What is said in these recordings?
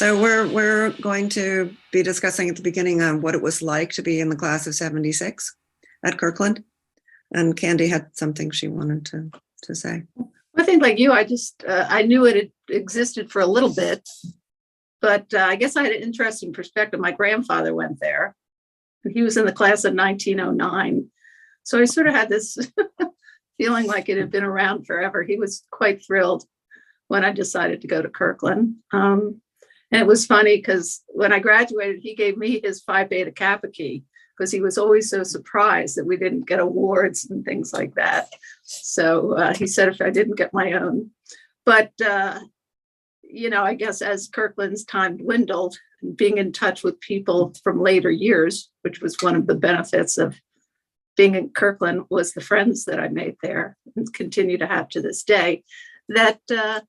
So we're going to be discussing at the beginning on what it was like to be in the class of 76 at Kirkland. And Candy had something she wanted to say. I think like you, I knew it had existed for a little bit, but I guess I had an interesting perspective. My grandfather went there. He was in the class of 1909. So I sort of had this feeling like it had been around forever. He was quite thrilled when I decided to go to Kirkland. And it was funny because when I graduated, he gave me his Phi Beta Kappa key because he was always so surprised that we didn't get awards and things like that. So he said if I didn't get my own. But, I guess as Kirkland's time dwindled, being in touch with people from later years, which was one of the benefits of being in Kirkland, was the friends that I made there and continue to have to this day, that the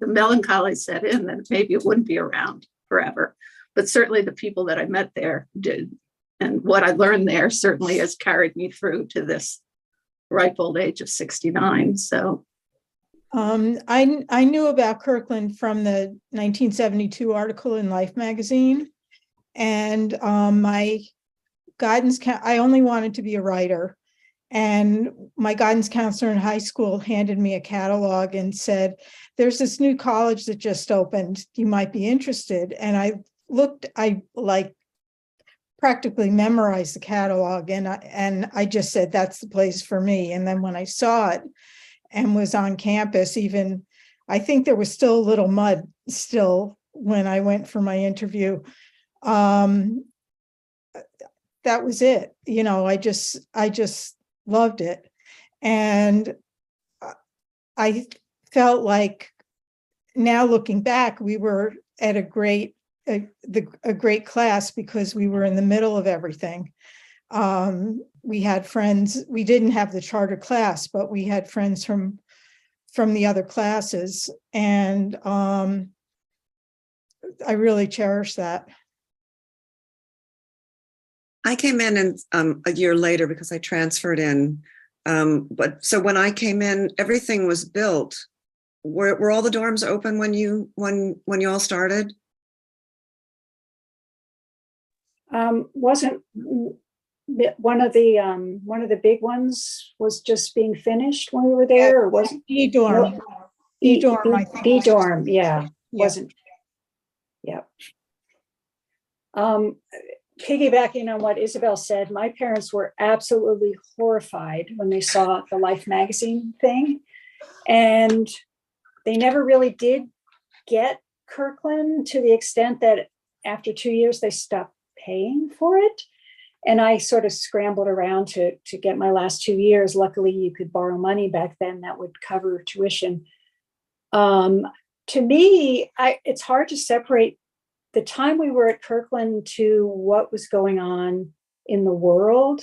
melancholy set in that maybe it wouldn't be around forever. But certainly the people that I met there did. And what I learned there certainly has carried me through to this ripe old age of 69. So I knew about Kirkland from the 1972 article in Life magazine. And my guidance, I only wanted to be a writer. And my guidance counselor in high school handed me a catalog and said, there's this new college that just opened. You might be interested. And I practically memorized the catalog. And I just said, that's the place for me. And then when I saw it and was on campus, I think there was still a little mud still when I went for my interview. That was it. I just loved it. And I felt like now looking back, we were at a great class because we were in the middle of everything. We had friends, we didn't have the charter class, but we had friends from the other classes. And I really cherish that. I came in a year later because I transferred in. But so when I came in, everything was built. Were all the dorms open when you all started? Wasn't one of the big ones was just being finished when we were there, or was it B dorm? B dorm, I think. B dorm, yeah. Wasn't. Yeah. Piggybacking on what Isabel said, my parents were absolutely horrified when they saw the Life magazine thing. And they never really did get Kirkland to the extent that after 2 years, they stopped paying for it. And I sort of scrambled around to get my last 2 years. Luckily, you could borrow money back then that would cover tuition. To me, it's hard to separate the time we were at Kirkland to what was going on in the world.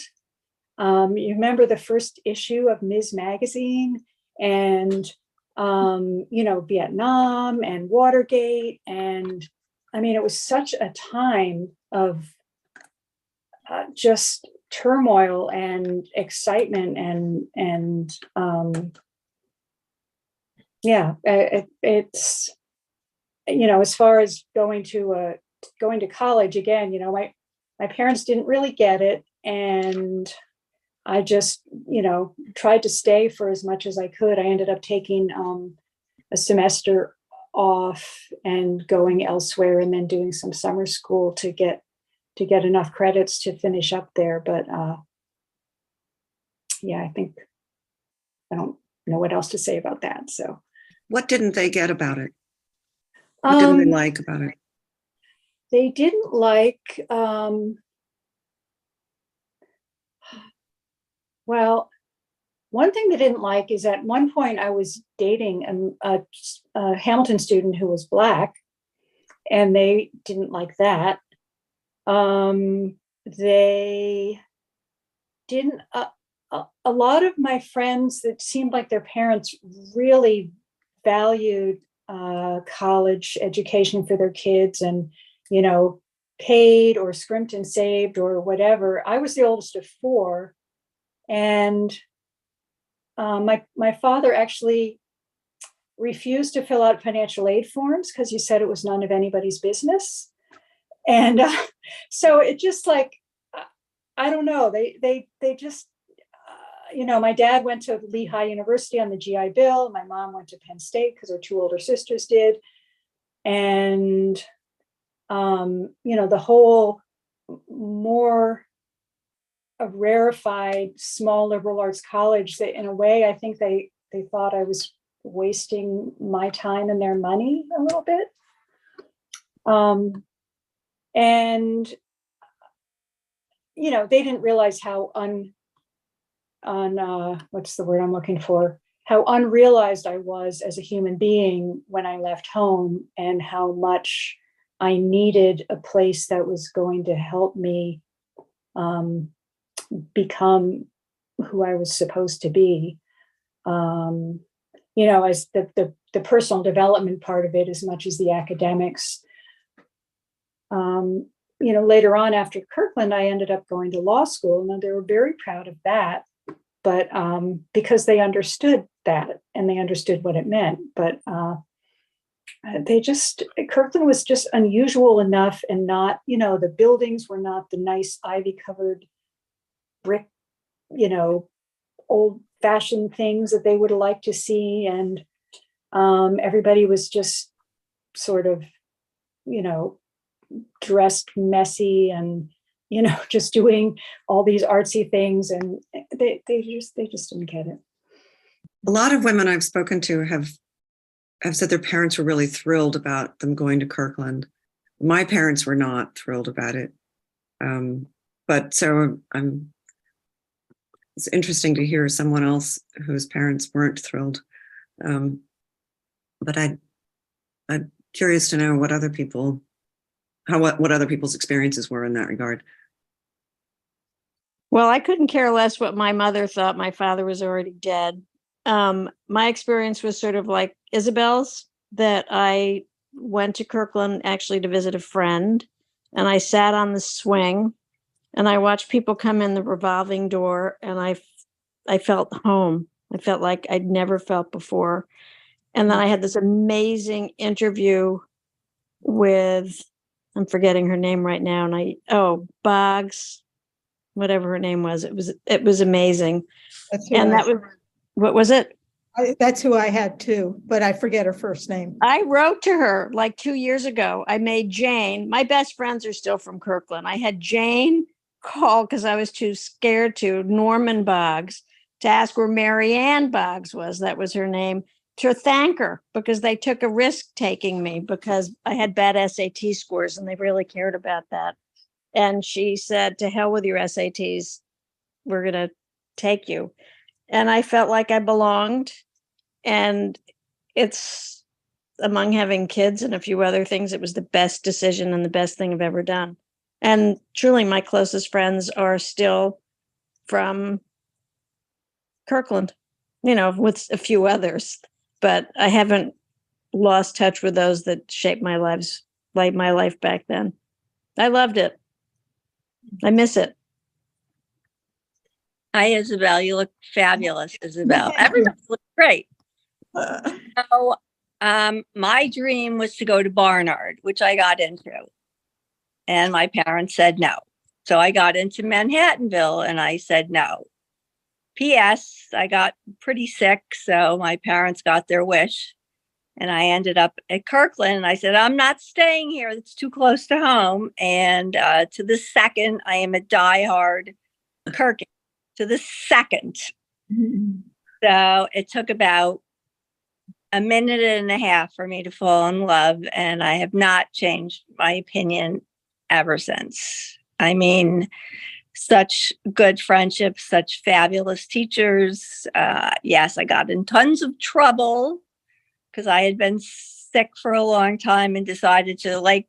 You remember the first issue of Ms. Magazine and, Vietnam and Watergate. And I mean, it was such a time of just turmoil and excitement it's, as far as going to college again, my parents didn't really get it. And I just, tried to stay for as much as I could. I ended up taking a semester off and going elsewhere and then doing some summer school to get enough credits to finish up there. But I think I don't know what else to say about that. So what didn't they get about it? What didn't they like about it? They didn't like, well, one thing they didn't like is at one point I was dating a Hamilton student who was Black, and they didn't like that. They didn't, a lot of my friends, it seemed like their parents really valued college education for their kids and, paid or scrimped and saved or whatever. I was the oldest of four. And my father actually refused to fill out financial aid forms because you said it was none of anybody's business. And so it just like, I don't know, they just, my dad went to Lehigh University on the GI Bill. My mom went to Penn State because her two older sisters did. And, the whole more a rarefied small liberal arts college, that in a way, I think they thought I was wasting my time and their money a little bit. And, they didn't realize how what's the word I'm looking for? How unrealized I was as a human being when I left home, and how much I needed a place that was going to help me become who I was supposed to be. As the personal development part of it, as much as the academics. Later on after Kirkland, I ended up going to law school, and they were very proud of that. But because they understood that and they understood what it meant. But Kirkland was just unusual enough, and not, the buildings were not the nice ivy covered brick, old fashioned things that they would have liked to see. And everybody was just sort of, dressed messy and, just doing all these artsy things. And they just didn't get it. A lot of women I've spoken to have said their parents were really thrilled about them going to Kirkland. My parents were not thrilled about it. But so it's interesting to hear someone else whose parents weren't thrilled. But I'm curious to know what other people's experiences were in that regard. Well, I couldn't care less what my mother thought. My father was already dead. My experience was sort of like Isabel's, that I went to Kirkland actually to visit a friend, and I sat on the swing and I watched people come in the revolving door, and I felt home. I felt like I'd never felt before. And then I had this amazing interview with, I'm forgetting her name right now, and Boggs, whatever her name was. It was amazing. What was it? That's who I had too, but I forget her first name. I wrote to her like 2 years ago. I made Jane, my best friends are still from Kirkland. I had Jane call, because I was too scared to, Norman Boggs, to ask where Marianne Boggs was. That was her name. To thank her, because they took a risk taking me, because I had bad SAT scores and they really cared about that. And she said, to hell with your SATs, we're going to take you. And I felt like I belonged. And it's, among having kids and a few other things, it was the best decision and the best thing I've ever done. And truly, my closest friends are still from Kirkland, with a few others. But I haven't lost touch with those that shaped my life back then. I loved it. I miss it. Hi, Isabel. You look fabulous, Isabel. Everybody looks great. So, my dream was to go to Barnard, which I got into. And my parents said no. So I got into Manhattanville, and I said no. P.S. I got pretty sick, so my parents got their wish. And I ended up at Kirkland, and I said, I'm not staying here. It's too close to home. And to the second, I am a diehard Kirkland. To the second. Mm-hmm. So it took about a minute and a half for me to fall in love, and I have not changed my opinion ever since. I mean, such good friendships, such fabulous teachers. Yes, I got in tons of trouble because I had been sick for a long time and decided to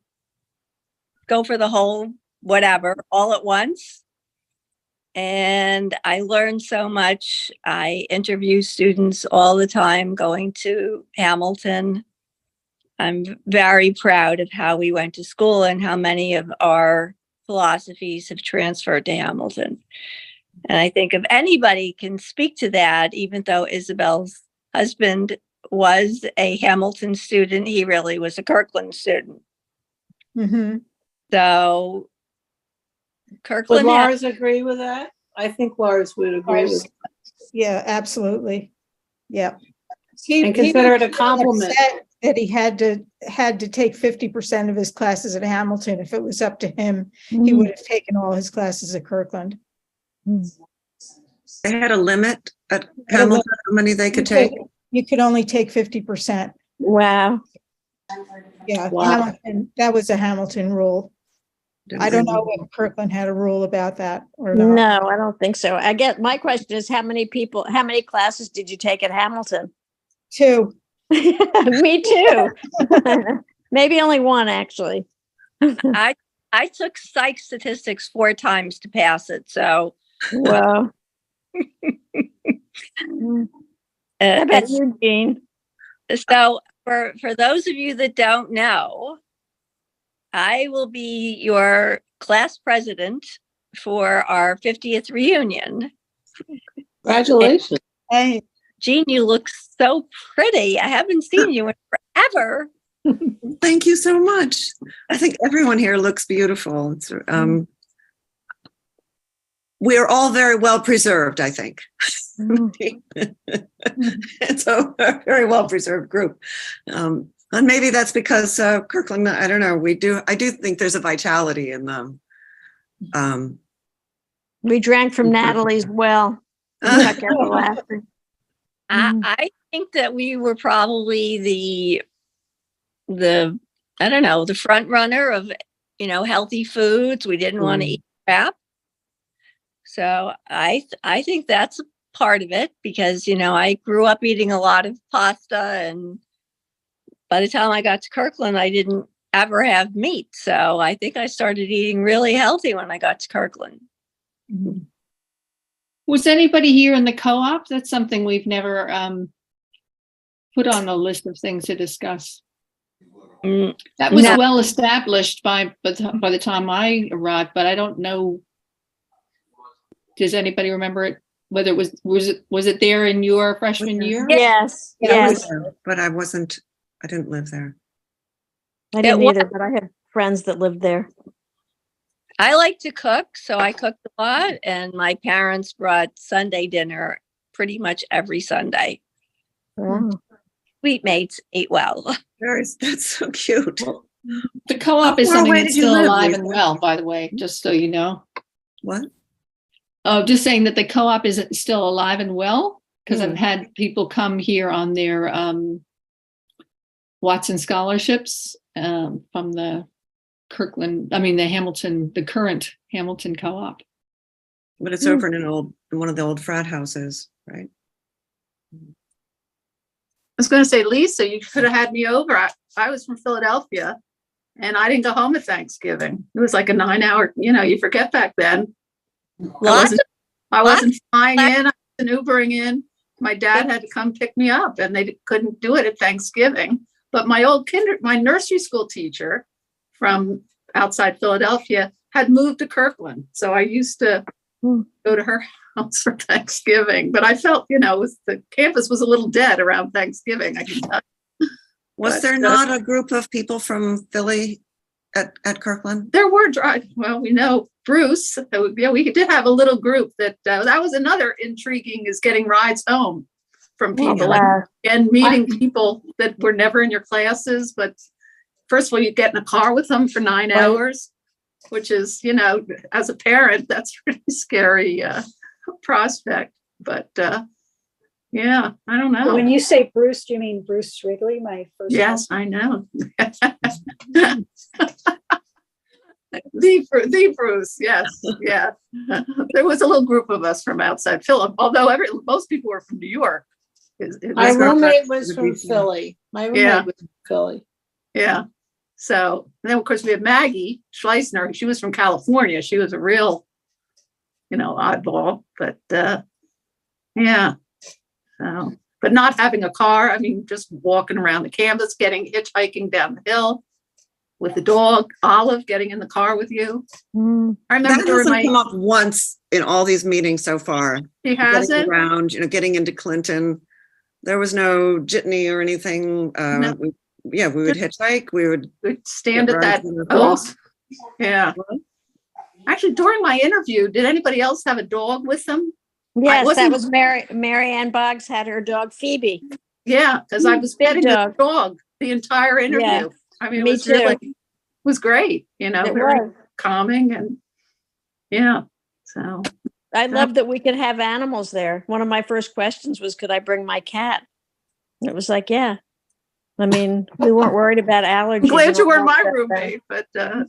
go for the whole whatever all at once. And I learned so much. I interview students all the time going to Hamilton. I'm very proud of how we went to school and how many of our philosophies have transferred to Hamilton. And I think if anybody can speak to that, even though Isabel's husband was a Hamilton student. He really was a Kirkland student. Mhm. So Would Kirkland had, Lars agree with that? I think Lars would agree with that. Yeah, absolutely. Yeah. And consider it a compliment. Upset that he had to take 50% of his classes at Hamilton. If it was up to him, he would have taken all his classes at Kirkland. They had a limit at Hamilton, how many they could take. You could only take 50%. Wow. Yeah, Wow. Hamilton, that was a Hamilton rule. I don't know if Kirkland had a rule about that or not. No, I don't think so. I get, my question is, how many classes did you take at Hamilton? 2. Me too. Maybe only one, actually. I took psych statistics 4 times to pass it. So Wow. How about it's, you, Jean? so for those of you that don't know, I will be your class president for our 50th reunion. Congratulations. Hey, Jean, you look so pretty. I haven't seen you in forever. Thank you so much. I think everyone here looks beautiful. It's, we're all very well preserved, I think. It's a very well preserved group. And maybe that's because Kirkland, I don't know, I do think there's a vitality in them. We drank from Natalie's well. Chuck out the laughter. I think that we were probably the I don't know, the front runner of, healthy foods. We didn't want to eat crap. So I think that's a part of it because, I grew up eating a lot of pasta, and by the time I got to Kirkland, I didn't ever have meat. So I think I started eating really healthy when I got to Kirkland. Was anybody here in the co-op? That's something we've never put on the list of things to discuss. That was No. well established by the time I arrived, but I don't know. Does anybody remember it? Whether it was it there in your freshman year? Yes. I was Yes. there, but I didn't live there. I didn't was- either, but I had friends that lived there. I like to cook, so I cooked a lot, and my parents brought Sunday dinner pretty much every Sunday. Wow. Sweetmates ate well. That's so cute. The co-op is How far something away that's did you still live, alive Lisa? and well, by the way, just so you know. What? Oh, just saying that the co-op is still alive and well, because Hmm. I've had people come here on their Watson scholarships from the the current Hamilton co-op. But it's over in one of the old frat houses, right? I was going to say, Lisa, you could have had me over. I was from Philadelphia and I didn't go home at Thanksgiving. It was like a 9-hour, you forget back then. I wasn't flying in, I wasn't Ubering in. My dad had to come pick me up and they couldn't do it at Thanksgiving. But my my nursery school teacher from outside Philadelphia had moved to Kirkland. So I used to go to her house for Thanksgiving. But I felt, the campus was a little dead around Thanksgiving, I can tell you. Was there not a group of people from Philly at Kirkland? There were well, we know Bruce. We did have a little group that was another intriguing is getting rides home from people and meeting people that were never in your classes. But first of all, you get in a car with them for 9 hours, which is, as a parent, that's a pretty scary prospect. But yeah, I don't know. When you say Bruce, do you mean Bruce Wrigley, my first? Yes, I know. The Bruce, yes, yeah. There was a little group of us from outside Philip, although most people were from New York. My roommate was from Philly. Yeah. Was from Philly. Yeah. So then, of course, we have Maggie Schleisner. She was from California. She was a real, oddball. But yeah. So, but not having a car. I mean, just walking around the campus, hitchhiking down the hill with the dog, Olive, getting in the car with you. I remember That hasn't come up once in all these meetings so far. She has Getting it. around, getting into Clinton. There was no jitney or anything. No. We would hitchhike. We would We'd stand get at rides that. on the Oh, bus. yeah. Actually, during my interview, did anybody else have a dog with them? Yes, that wasn't- was Mary Ann Boggs had her dog Phoebe. Yeah, because I was petting the dog. dog the entire interview. Yeah, I mean, it me was really too. was great, you know, It very was. calming and yeah. So I love that we could have animals there. One of my first questions was, could I bring my cat? And it was like, yeah. I mean, we weren't worried about allergies. I'm glad you We were my weren't worried roommate, but no.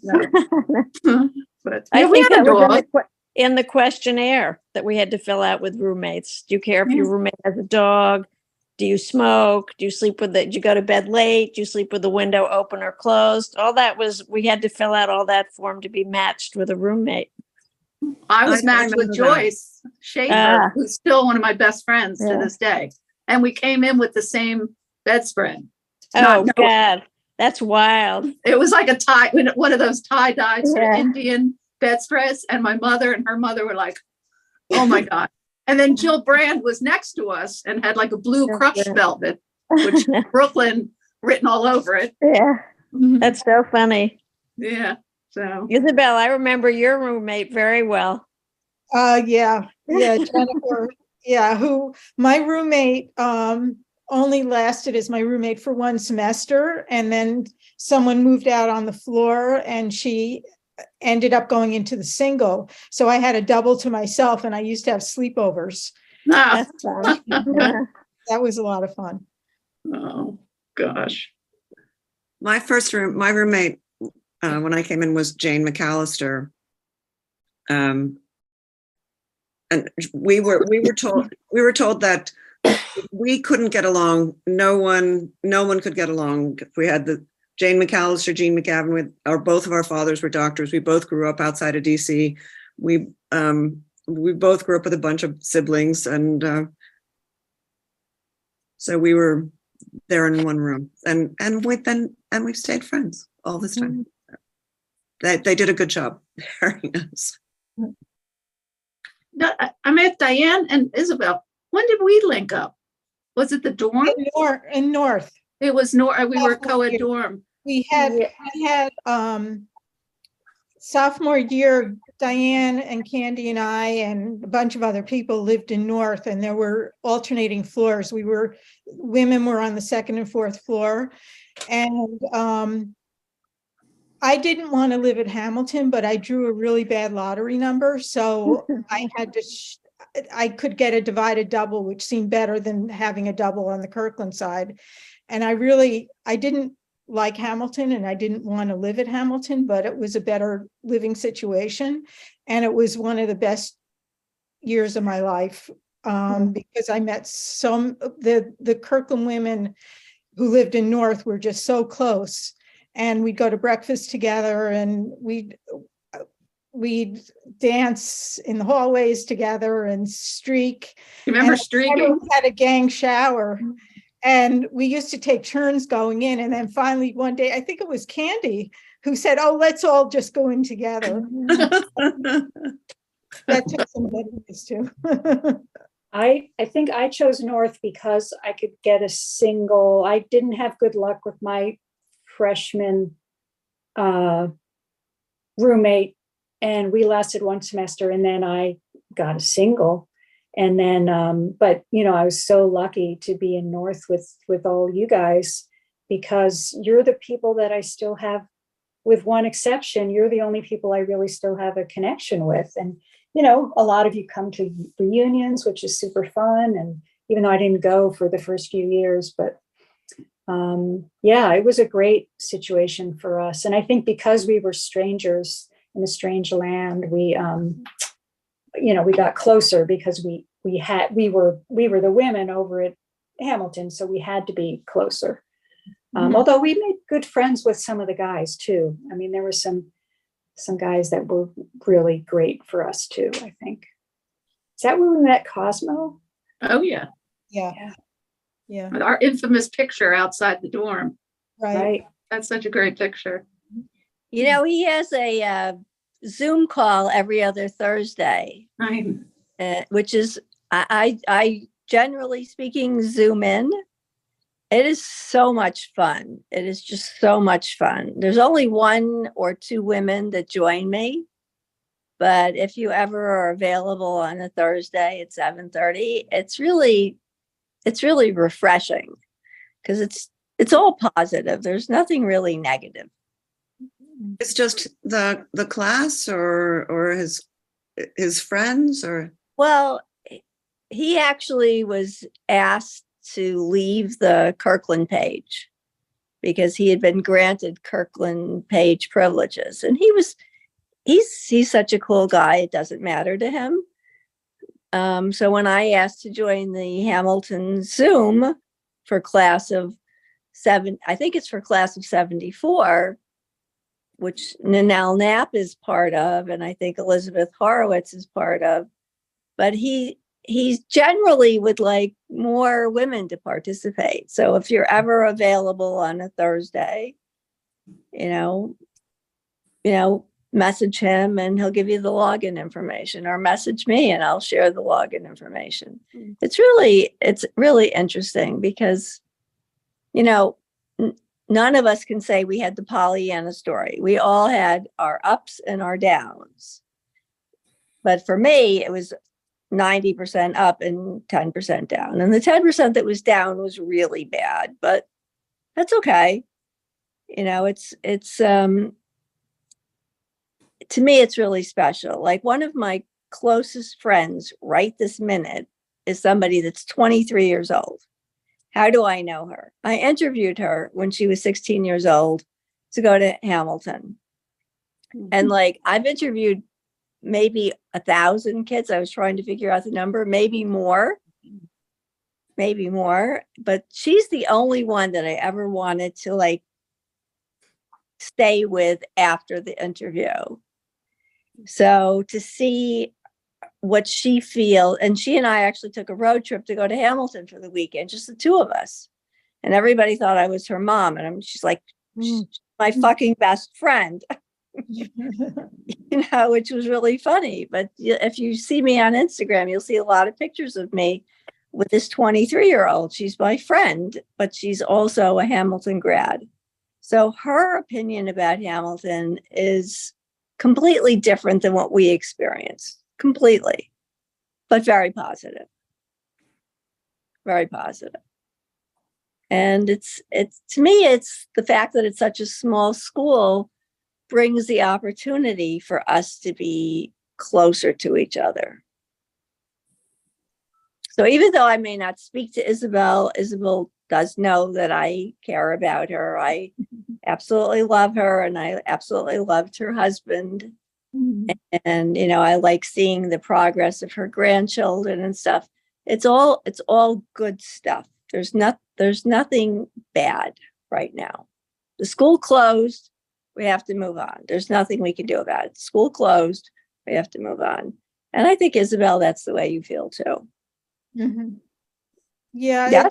about- But I yeah, we think had a that was dog. in the questionnaire that we had to fill out with roommates. Do you care if your roommate has a dog? Do you smoke? Do you sleep with do you go to bed late? Do you sleep with the window open or closed? All that we had to fill out all that form to be matched with a roommate. I was I matched with remember that. Joyce Schaefer, Ah. who's still one of my best friends to Yeah. this day. And we came in with the same bedspread. Oh, Not knowing- God. That's wild. It was like one of those tie-dye sort of Yeah. Indian bedspreads. And my mother and her mother were like, oh my God. And then Jill Brand was next to us and had like a blue Jill crushed Brand. velvet, which Brooklyn written all over it. Yeah, that's so funny. Yeah. So Isabel, I remember your roommate very well. Yeah, Jennifer. Yeah, who my roommate only lasted as my roommate for one semester, and then someone moved out on the floor and she ended up going into the single. So I had a double to myself and I used to have sleepovers. ah, That's fun. Yeah. That was a lot of fun. oh gosh. My roommate when I came in was Jane McAllister. And we were told that we couldn't get along. No one could get along. We had the Jane McAllister, Jean McGavin, both of our fathers were doctors. We both grew up outside of DC. We both grew up with a bunch of siblings, and so we were there in one room, and we stayed friends all this time. They did a good job. Very nice. I met Diane and Isabel. When did we link up? Was it the dorm? In North. It was we were Sophomore co-ed year. dorm. We had sophomore year, Diane and Candy and I and a bunch of other people lived in North, and there were alternating floors. Women were on the second and fourth floor. And I didn't want to live at Hamilton, but I drew a really bad lottery number. So I had to, I could get a divided double, which seemed better than having a double on the Kirkland side. And I didn't like Hamilton and I didn't want to live at Hamilton, but it was a better living situation. And it was one of the best years of my life because I met the Kirkland women who lived in North were just so close. And we'd go to breakfast together and we'd dance in the hallways together and streak. You remember And streaking? everyone had a gang shower. And we used to take turns going in. And then finally one day, I think it was Candy who said, oh, let's all just go in together. That took some goodness too. I think I chose North because I could get a single. I didn't have good luck with my freshman roommate, and we lasted one semester, and then I got a single. And then, but I was so lucky to be in North with all you guys, because you're the people that I still have, with one exception, you're the only people I really still have a connection with. And, a lot of you come to reunions, which is super fun. And even though I didn't go for the first few years, but yeah, it was a great situation for us. And I think because we were strangers in a strange land, we got closer because we were the women over at Hamilton, so we had to be closer. Although we made good friends with some of the guys too. I mean, there were some guys that were really great for us too, I think. Is that where we met Cosmo? Oh yeah. Yeah. Our infamous picture outside the dorm. Right. That's such a great picture. He has a Zoom call every other Thursday, which is I generally speaking, Zoom in. It is so much fun. It is just so much fun. There's only 1 or 2 women that join me. But if you ever are available on a Thursday at 7:30, it's really refreshing because it's all positive. There's nothing really negative. It's just the class or his friends or. Well, he actually was asked to leave the Kirkland page because he had been granted Kirkland page privileges, and he's such a cool guy. It doesn't matter to him. So when I asked to join the Hamilton Zoom for class of 7, I think it's for class of 74, which Nanelle Knapp is part of, and I think Elizabeth Horowitz is part of, but he's generally would like more women to participate. So if you're ever available on a Thursday, you know, message him and he'll give you the login information, or message me and I'll share the login information. It's really interesting because, none of us can say we had the Pollyanna story. We all had our ups and our downs. But for me, it was 90% up and 10% down. And the 10% that was down was really bad, but that's okay. It's to me, it's really special. Like, one of my closest friends right this minute is somebody that's 23 years old. How do I know her? I interviewed her when she was 16 years old to go to Hamilton. And I've interviewed maybe 1,000 kids. I was trying to figure out the number, maybe more, but she's the only one that I ever wanted to stay with after the interview. So to see what she feels, and she and I actually took a road trip to go to Hamilton for the weekend, just the 2 of us. And everybody thought I was her mom. And she's like, she's my fucking best friend, which was really funny. But if you see me on Instagram, you'll see a lot of pictures of me with this 23-year-old. She's my friend, but she's also a Hamilton grad. So her opinion about Hamilton is completely different than what we experienced. Completely, but very positive. Very positive. And it's to me, it's the fact that it's such a small school brings the opportunity for us to be closer to each other. So even though I may not speak to Isabel does know that I care about her. I absolutely love her, and I absolutely loved her husband. And I like seeing the progress of her grandchildren and stuff. It's all good stuff. There's nothing bad right now. The school closed, we have to move on. There's nothing we can do about it. School closed, we have to move on. And I think, Isabel, that's the way you feel too. Mm-hmm. Yeah.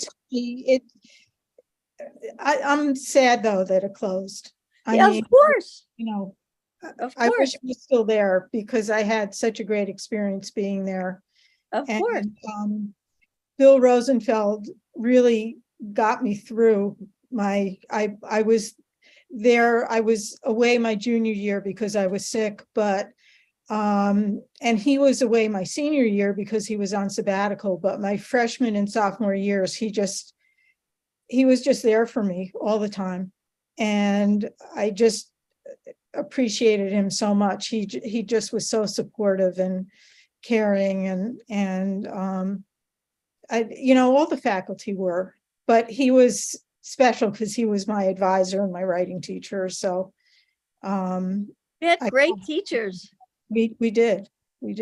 I'm sad though that it closed. Of course. I wish it was still there because I had such a great experience being there. Of course. Bill Rosenfeld really got me through I was there. I was away my junior year because I was sick, but and he was away my senior year because he was on sabbatical, but my freshman and sophomore years, he was just there for me all the time. And I just appreciated him so much. He just was so supportive and caring, and all the faculty were, but he was special because he was my advisor and my writing teacher. So we had great teachers. We did. We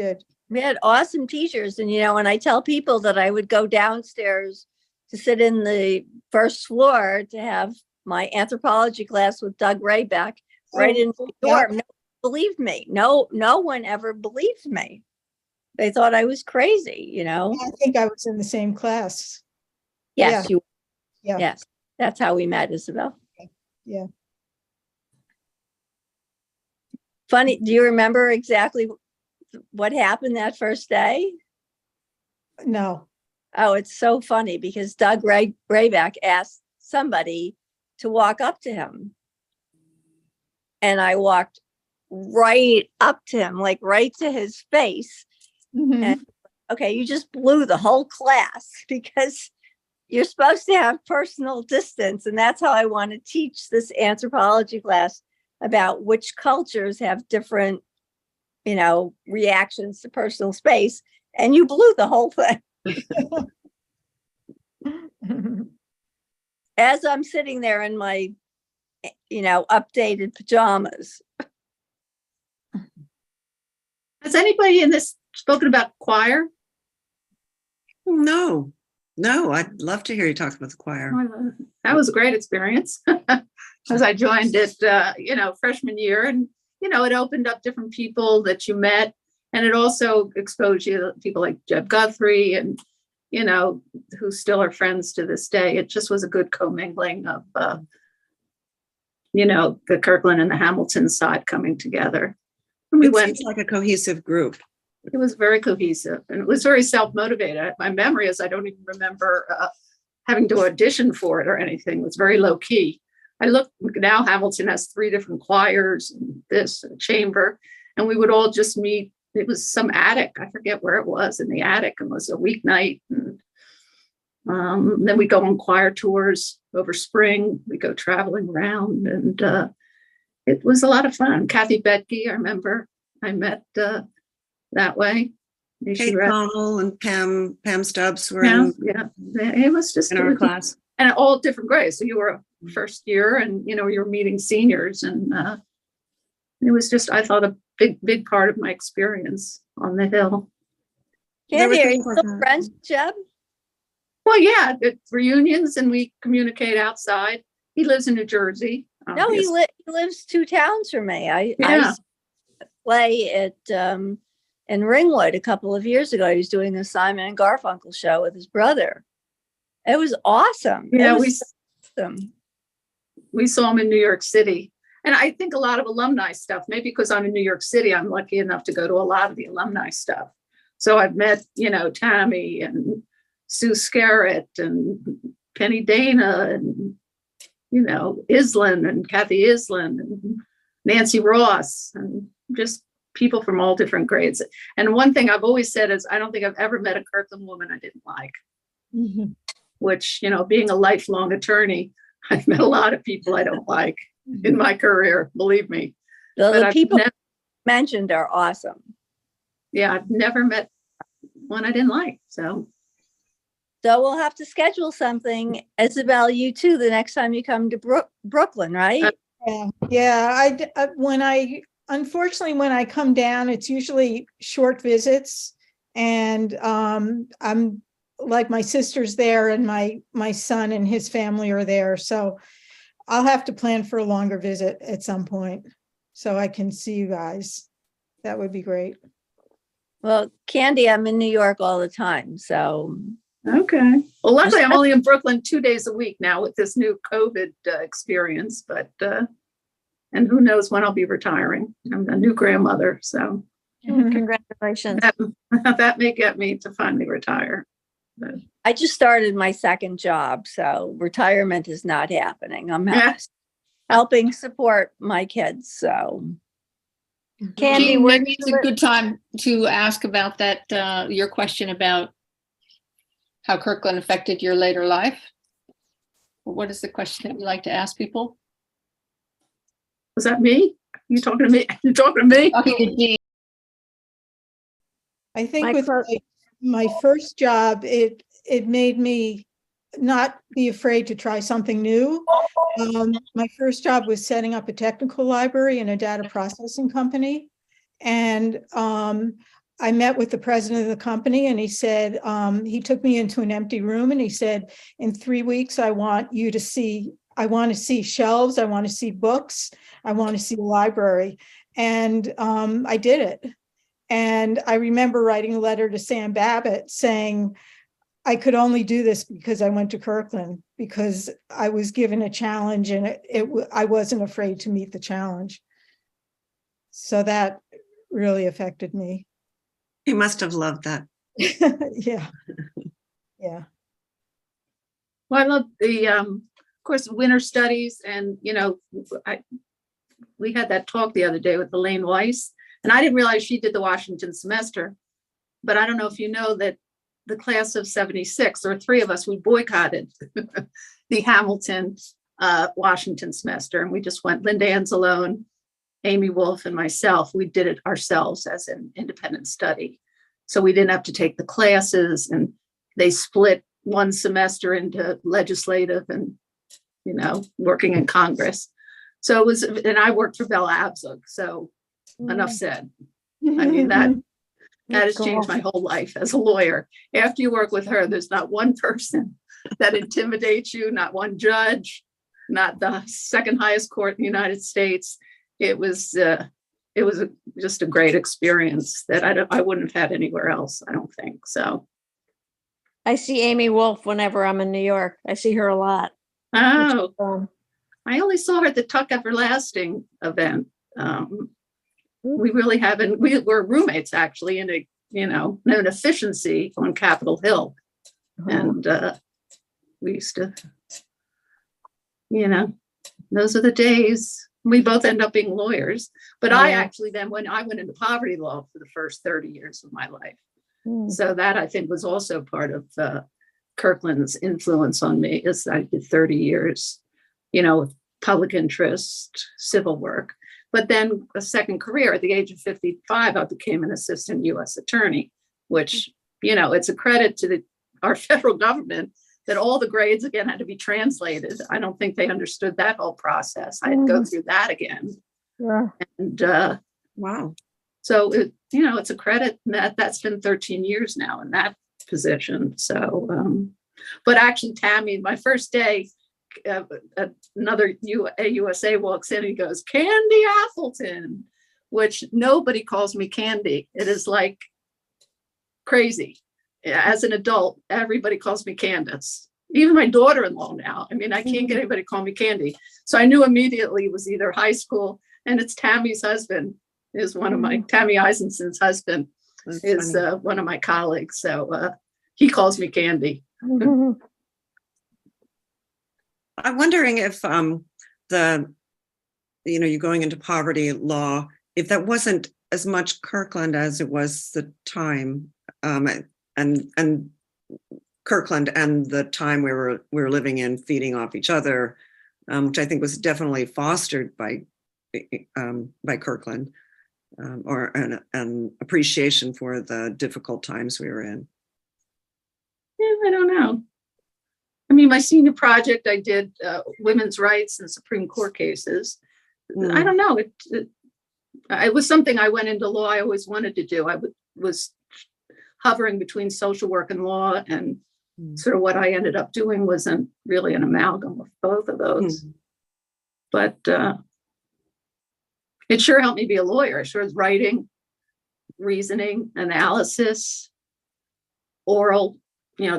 had awesome teachers. And, when I tell people that I would go downstairs to sit in the first floor to have my anthropology class with Doug Raybeck right in the dorm, no one believed me. No one ever believed me. They thought I was crazy, I think I was in the same class. Yes, yeah. Yes, that's how we met, Isabel. Yeah. Funny. Do you remember exactly what happened that first day? No. Oh, it's so funny because Doug Rayback asked somebody to walk up to him. And I walked right up to him, like right to his face. Mhm. And, okay, you just blew the whole class because you're supposed to have personal distance. And that's how I want to teach this anthropology class about which cultures have different, reactions to personal space. And you blew the whole thing. As I'm sitting there in my, updated pajamas. Has anybody in this spoken about choir? No, I'd love to hear you talk about the choir. That was a great experience. As I joined it, freshman year, and it opened up different people that you met, and it also exposed you to people like Jeb Guthrie, and who still are friends to this day. It just was a good commingling of the Kirkland and the Hamilton side coming together. And we It went. seems like a cohesive group. It was very cohesive, and it was very self-motivated. My memory is I don't even remember having to audition for it or anything. It was very low key. I look now, Hamilton has 3 different choirs and this and chamber, and we would all just meet. It was some attic. I forget where it was in the attic, and it was a weeknight. And then we go on choir tours over spring. We go traveling around, and it was a lot of fun. Kathy Betke, I remember I met that way. Kate Connell and Pam Stubbs were Yeah, it was just in our class. and all different grades. So you were a first year, and you're meeting seniors, and it was just, I thought, a big part of my experience on the Hill. Candy, are you still friends, Jeb? Well, yeah, it's reunions, and we communicate outside. He lives in New Jersey. No, he lives 2 towns from me. I play at in Ringwood a couple of years ago. He was doing the Simon and Garfunkel show with his brother. It was awesome. Yeah, awesome. We saw him in New York City. And I think a lot of alumni stuff, maybe because I'm in New York City, I'm lucky enough to go to a lot of the alumni stuff. So I've met, Tammy and Sue Scarrett and Penny Dana and, Island and Kathy Island and Nancy Ross, and just people from all different grades. And one thing I've always said is I don't think I've ever met a Kirkland woman I didn't like, which, being a lifelong attorney, I've met a lot of people I don't like in my career, believe me. The people mentioned are awesome. Yeah, I've never met one I didn't like. So we'll have to schedule something, Isabel, you too, the next time you come to Brooklyn, right? Yeah. Unfortunately, when I come down, it's usually short visits, and I'm like, my sister's there, and my son and his family are there. So I'll have to plan for a longer visit at some point so I can see you guys. That would be great. Well, Candy, I'm in New York all the time, so. Okay. Well, luckily I'm only in Brooklyn 2 days a week now with this new COVID experience, but and who knows when I'll be retiring. I'm a new grandmother, so. Congratulations. That may get me to finally retire. But I just started my 2nd job, so retirement is not happening. I'm helping support my kids, so. Candy, maybe it's a good time to ask about that, your question about how Kirkland affected your later life. What is the question that you like to ask people? was that me? You talking to me? You talking to me? Talking to Jean. I think with my first job, it made me not be afraid to try something new. My first job was setting up a technical library in a data processing company. And I met with the president of the company, and he said, he took me into an empty room, and he said, in 3 weeks, I want to see shelves. I want to see books. I want to see a library. And I did it. And I remember writing a letter to Sam Babbitt saying, I could only do this because I went to Kirkland, because I was given a challenge, and I wasn't afraid to meet the challenge. So that really affected me. He must have loved that. Yeah. Yeah. Well, I love the, of course, winter studies, and we had that talk the other day with Elaine Weiss, and I didn't realize she did the Washington semester, but I don't know if you know that the class of 76, there were three of us, we boycotted the Hamilton Washington semester, and we just went, Linda Anzalone, Amy Wolf, and myself. We did it ourselves as an independent study. So we didn't have to take the classes, and they split one semester into legislative and, working in Congress. So it was, and I worked for Bella Abzug. So enough said. I mean, that has changed my whole life as a lawyer. After you work with her, there's not one person that intimidates you, not one judge, not the second highest court in the United States. It was just a great experience that I wouldn't have had anywhere else, I don't think. So I see Amy Wolf whenever I'm in New York. I see her a lot. Oh, I only saw her at the Tuck Everlasting event. We really haven't, we were roommates actually in an efficiency on Capitol Hill. And we used to, those are the days. We both end up being lawyers. But I actually then, when I went into poverty law for the first 30 years of my life. So that I think was also part of Kirkland's influence on me, is I did 30 years, with public interest, civil work. But then a second career at the age of 55, I became an assistant U.S. attorney, which, it's a credit to our federal government that all the grades again had to be translated. I don't think they understood that whole process. I had to go through that again. Yeah. And Wow. so it's a credit that's been 13 years now in that position. So, but actually, Tammy, my first day, another AUSA walks in and he goes, Candy Appleton, which nobody calls me Candy. It is like crazy. As an adult, everybody calls me Candace. Even my daughter-in-law now. I mean, I can't get anybody to call me Candy. So I knew immediately it was either high school, and it's Tammy's husband is one of my, Tammy Eisenson's husband is one of my colleagues. So he calls me Candy. I'm wondering if you're going into poverty law, if that wasn't as much Kirkland as it was the time, and Kirkland and the time we were living in, feeding off each other, which I think was definitely fostered by Kirkland, or an appreciation for the difficult times we were in. Yeah, I don't know. I mean, my senior project, I did women's rights and Supreme Court cases. I don't know. It was something I went into law I always wanted to do. I was hovering between social work and law, and sort of what I ended up doing wasn't really an amalgam of both of those. But it sure helped me be a lawyer. It sure was writing, reasoning, analysis, oral,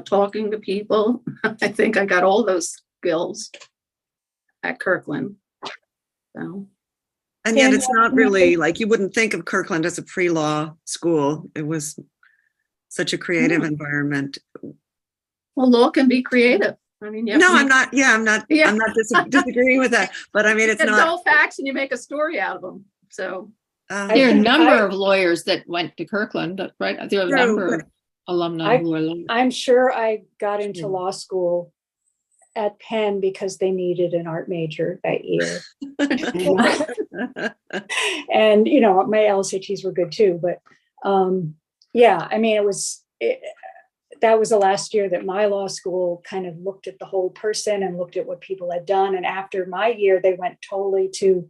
talking to people. I think I got all those skills at Kirkland. So. And yet it's not really like, you wouldn't think of Kirkland as a pre-law school. It was such a creative environment. Well, law can be creative. I mean, I'm not disagreeing with that, but I mean, it's not all facts and you make a story out of them. So there are a number of lawyers that went to Kirkland, right? There are a number of alumni who are lawyers. I'm sure I got into law school at Penn because they needed an art major that year. And my LSATs were good too, but I mean, that was the last year that my law school kind of looked at the whole person and looked at what people had done. And after my year, they went totally to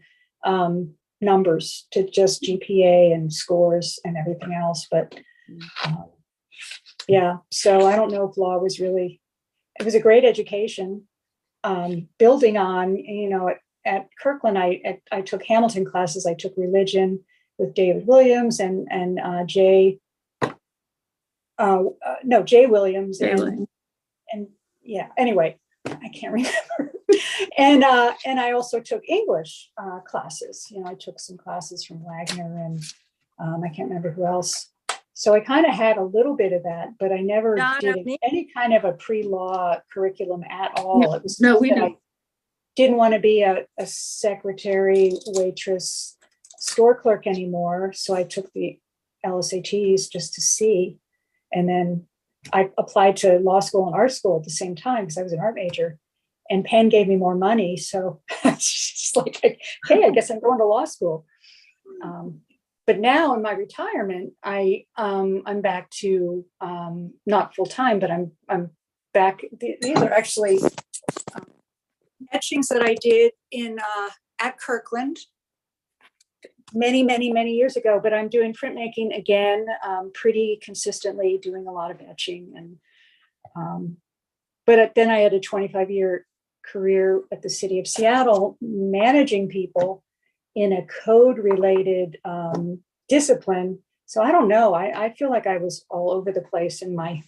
numbers, to just GPA and scores and everything else. But so I don't know if law was really, it was a great education. Building on, at Kirkland, I took Hamilton classes. I took religion with David Williams and Jay Williams anyway, I can't remember. And I also took English classes. I took some classes from Wagner and I can't remember who else. So I kind of had a little bit of that, but I never No, I did don't need- any kind of a pre-law curriculum at all. It was No, we that know. I didn't want to be a secretary, waitress, store clerk anymore. So I took the LSATs just to see. And then I applied to law school and art school at the same time because I was an art major. And Penn gave me more money. So it's just like, hey, I guess I'm going to law school. But now in my retirement, I'm back to not full time, but I'm back. These are actually etchings that I did in at Kirkland many years ago. But I'm doing printmaking again, pretty consistently, doing a lot of etching. And but then I had a 25-year career at the city of Seattle, managing people in a code-related discipline. So I don't know. I feel like I was all over the place in my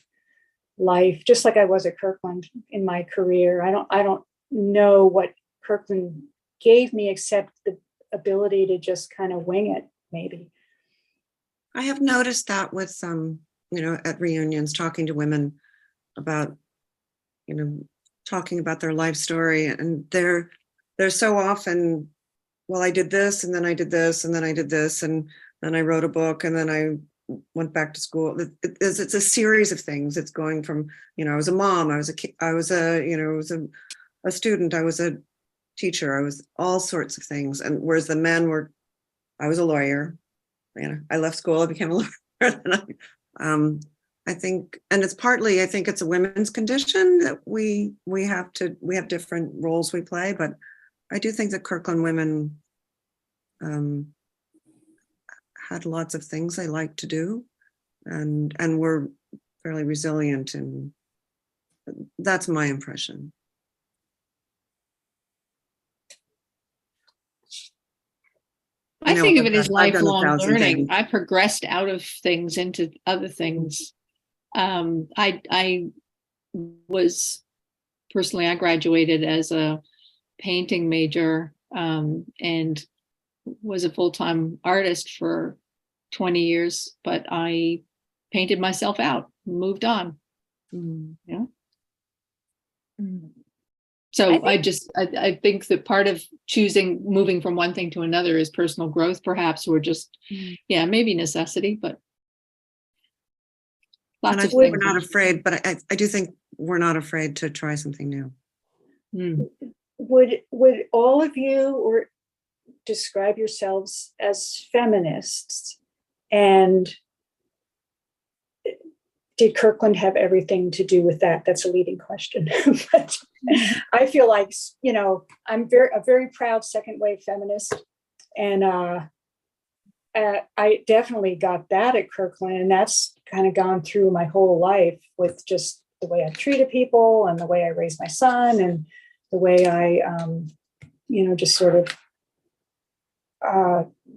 life, just like I was at Kirkland in my career. I don't know what Kirkland gave me except the ability to just kind of wing it, maybe. I have noticed that with some, at reunions, talking to women about, talking about their life story, and they're so often, well, I did this, and then I did this, and then I did this, and then I wrote a book, and then I went back to school. It's a series of things. It's going from, I was a mom, I was a kid, I was a student, I was a teacher, I was all sorts of things. And whereas the men were, I was a lawyer, I left school, I became a lawyer. And I think, and it's partly, I think it's a women's condition that we have different roles we play, but I do think that Kirkland women had lots of things they liked to do, and were fairly resilient, and that's my impression. I think of it as I've done lifelong 1,000 learning. things. I progressed out of things into other things. I was personally, I graduated as a painting major and was a full-time artist for 20 years, but I painted myself out and moved on. Yeah. So I think that part of moving from one thing to another is personal growth, perhaps, or just, maybe necessity, but lots of things. We're not afraid, but I do think we're not afraid to try something new. Would all of you describe yourselves as feminists? And did Kirkland have everything to do with that? That's a leading question. But I feel like, I'm a very proud second wave feminist. And I definitely got that at Kirkland. And that's kind of gone through my whole life with just the way I've treated people and the way I raised my son and the way I, just sort of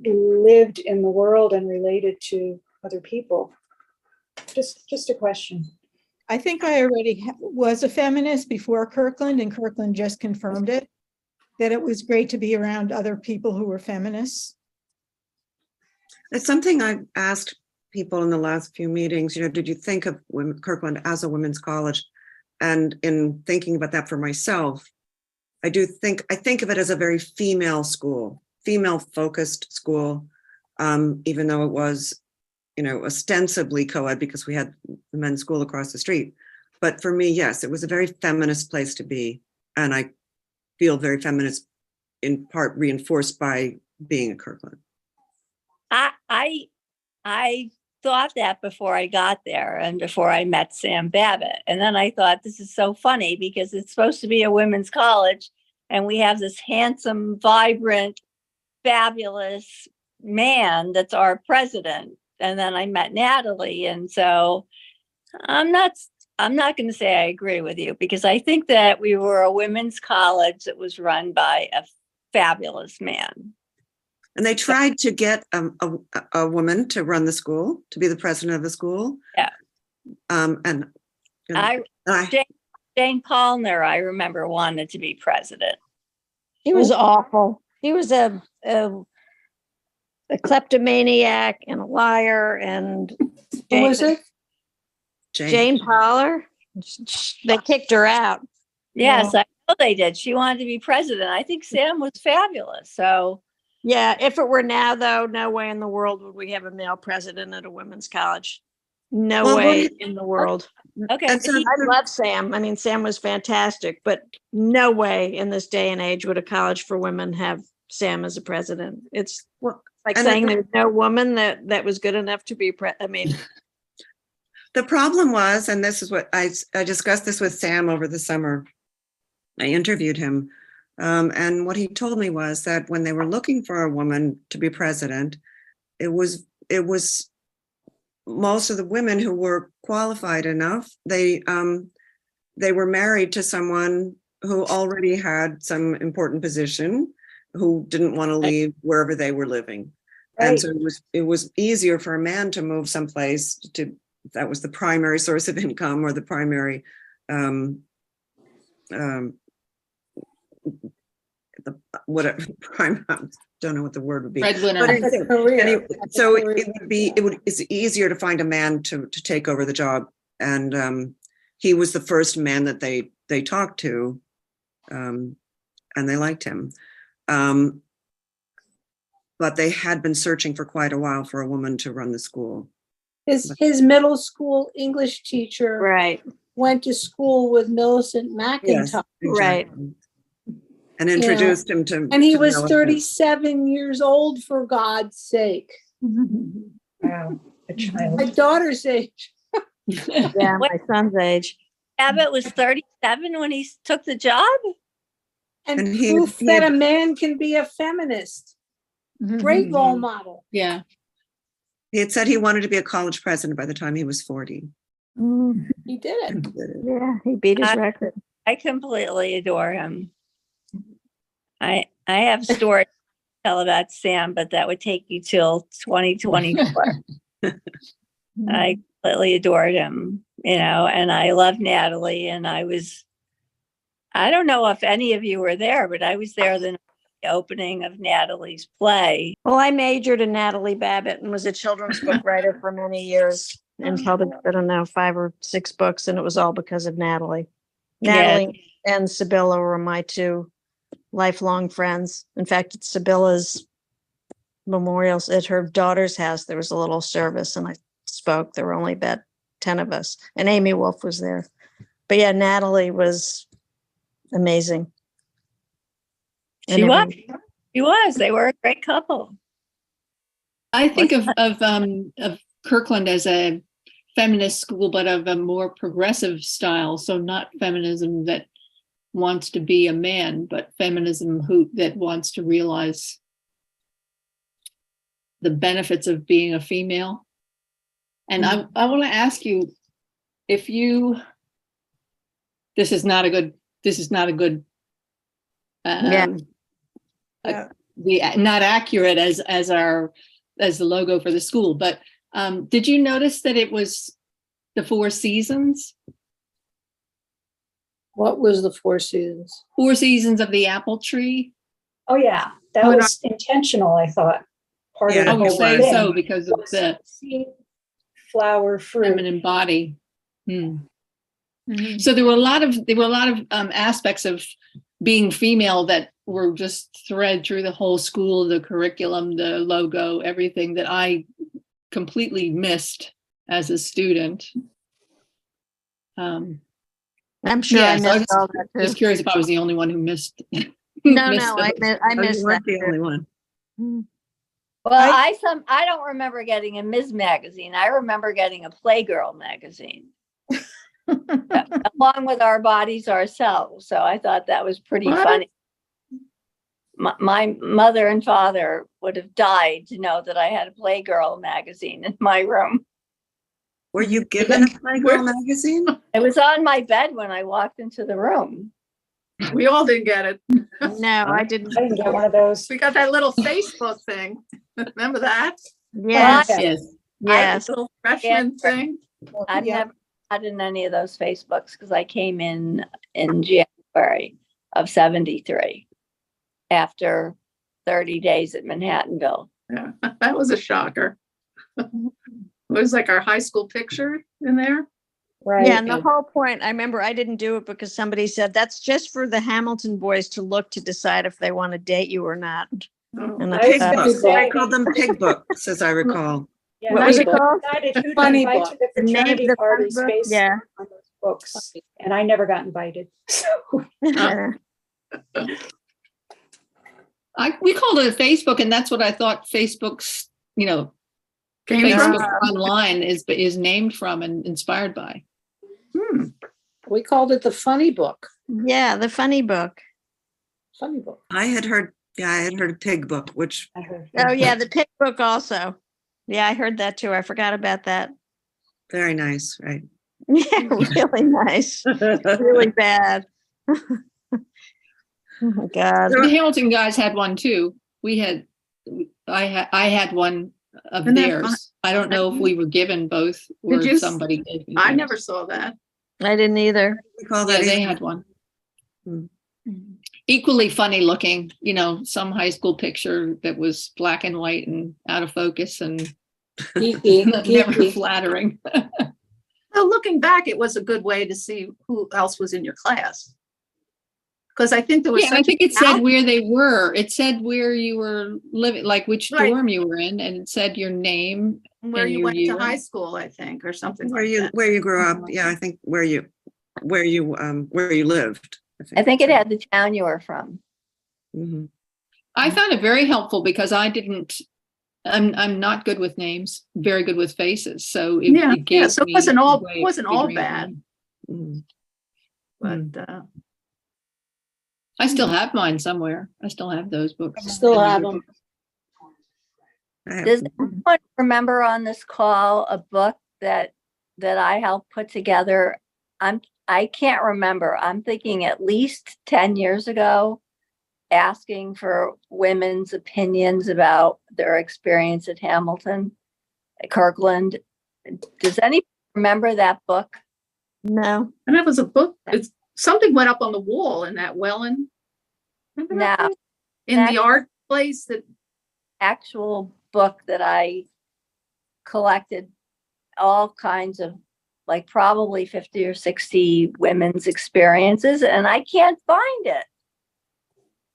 lived in the world and related to other people. Just a question. I think I already was a feminist before Kirkland, and Kirkland just confirmed it, that it was great to be around other people who were feminists. It's something I've asked people in the last few meetings, did you think of Kirkland as a women's college? And in thinking about that for myself, I think of it as a very female school, female focused school, even though it was, ostensibly co-ed because we had the men's school across the street. But for me, yes, it was a very feminist place to be. And I feel very feminist, in part reinforced by being at Kirkland. I thought that before I got there and before I met Sam Babbitt. And then I thought, this is so funny because it's supposed to be a women's college and we have this handsome, vibrant, fabulous man that's our president. And then I met Natalie. And so I'm not going to say I agree with you because I think that we were a women's college that was run by a fabulous man. And they tried to get a woman to run the school, to be the president of the school. Yeah. Jane Paulner, I remember, wanted to be president. He was awful. He was a kleptomaniac and a liar, and Who was it? Jane Poller. They kicked her out. Yes, I know they did. She wanted to be president. I think Sam was fabulous. So Yeah, if it were now, though, no way in the world would we have a male president at a women's college. No Well, way in the world. okay, And but so- I love Sam. I mean, Sam was fantastic, but no way in this day and age would a college for women have Sam as a president. It's Well, like and saying the- there's no woman that was good enough to be I mean, The problem was, and this is what I discussed this with Sam over the summer. I interviewed him. And what he told me was that when they were looking for a woman to be president, it was most of the women who were qualified enough, they were married to someone who already had some important position, who didn't want to leave wherever they were living. And Right. so it was easier for a man to move someplace that was the primary source of income, or the primary whatever prime, I don't know what the word would be. Breadwinner. But That's a career. so it's easier to find a man to take over the job. And he was the first man that they talked to, and they liked him. But they had been searching for quite a while for a woman to run the school. His middle school English teacher right, went to school with Millicent McIntyre. Right. Exactly. And introduced him to. And he to was Millicent. 37 years old, for God's sake. Wow, a child. My daughter's age. yeah, my son's age. Abbott was 37 when he took the job. And And he- proof he that had- a man can be a feminist. Great role model. Yeah. He had said he wanted to be a college president by the time he was 40. He did it. Yeah, he beat his I- record. I completely adore him. I have stories to tell about Sam, but that would take you till 2024. I completely adored him, and I love Natalie. And I don't know if any of you were there, but I was there the opening of Natalie's play. Well, I majored in Natalie Babbitt and was a children's book writer for many years and published, I don't know, 5 or 6 books, and it was all because of Natalie. Natalie and Sibylla were my 2 lifelong friends. In fact, at Sibylla's memorials at her daughter's house, there was a little service, and I spoke. There were only about 10 of us, and Amy Wolf was there. But yeah, Natalie was amazing. She was. They were a great couple. I think of Kirkland as a feminist school, but of a more progressive style. So not feminism that wants to be a man, but feminism that wants to realize the benefits of being a female. And I want to ask you, if you, this is not a good not accurate as the logo for the school, but did you notice that it was the 4 seasons? What was the 4 seasons? 4 seasons of the apple tree? Oh, yeah, that was intentional, I thought. Part Yeah, of the I would whole say thing so, because of was the seed, flower, fruit. feminine body. So there were a lot of aspects of being female that were just thread through the whole school, the curriculum, the logo, everything that I completely missed as a student. I'm sure Yeah, I so I missed all that too. Just curious if I was the only one who missed. No, missed I those. missed You that. weren't the too. only one. Well, I don't remember getting a Ms. magazine. I remember getting a Playgirl magazine. Along with Our Bodies, Ourselves. So I thought that was pretty funny. My mother and father would have died to know that I had a Playgirl magazine in my room. Were you given a Playgirl magazine? It was on my bed when I walked into the room. We all didn't get it. No, I didn't. I didn't get one of those. We got that little Facebook thing. Remember that? Yes, Okay. Yes. yes. Little freshman thing. I've Yeah. never had in any of those Facebooks because I came in January of 73 after 30 days at Manhattanville. Yeah, that was a shocker. was like our high school picture in there. Right. Yeah, and the whole point, I remember I didn't do it because somebody said that's just for the Hamilton boys to look to decide if they want to date you or not. Oh, And I was I gonna thought, say, I called them pig books, as I recall. yeah, what I was it called? decided who to Funny invite book. to the The name of fraternity the funny parties book? based Yeah. on those books, and I never got invited. So We called it a Facebook, and that's what I thought Facebook's, Came Facebook from? online is named from and inspired by. We called it the funny book. Yeah, the funny book. Funny book. I had heard pig book, which I heard. Oh, yeah, the pig book also. Yeah, I heard that too. I forgot about that. very nice, right? Yeah, really nice. Really bad. Oh my God. The Hamilton guys had one too. I had one of Isn't that fun? theirs. I don't know if we were given both or Did you if somebody did. I never saw that. I didn't either. We call Yeah, that they either. had one. Hmm. Equally funny looking, some high school picture that was black and white and out of focus and Geeky, never geeky. flattering. Well, looking back, it was a good way to see who else was in your class. Because I think there was Yeah, and I such think a it said where they were. It said where you were living, like which Right. dorm you were in, and it said your name. where and you your went to year. high school, I think, or something Where like you that. where you grew up. Yeah, I think where you lived. I think it had the town you were from. Mhm. I found it very helpful because I'm not good with names, very good with faces. So it, Yeah, it gave so it me wasn't a all way wasn't of all figuring it bad, out. Mhm. but I still have mine somewhere. I still have those books. Still have them. I have- Does anyone remember on this call a book that I helped put together? I can't remember. I'm thinking at least 10 years ago, asking for women's opinions about their experience at Hamilton, at Kirkland. Does anyone remember that book? No. and it was a book. It's something went up on the wall in that Welland. Remember that No. place? In That's- the art place that Actual book that I collected all kinds of, like probably 50 or 60 women's experiences, and I can't find it.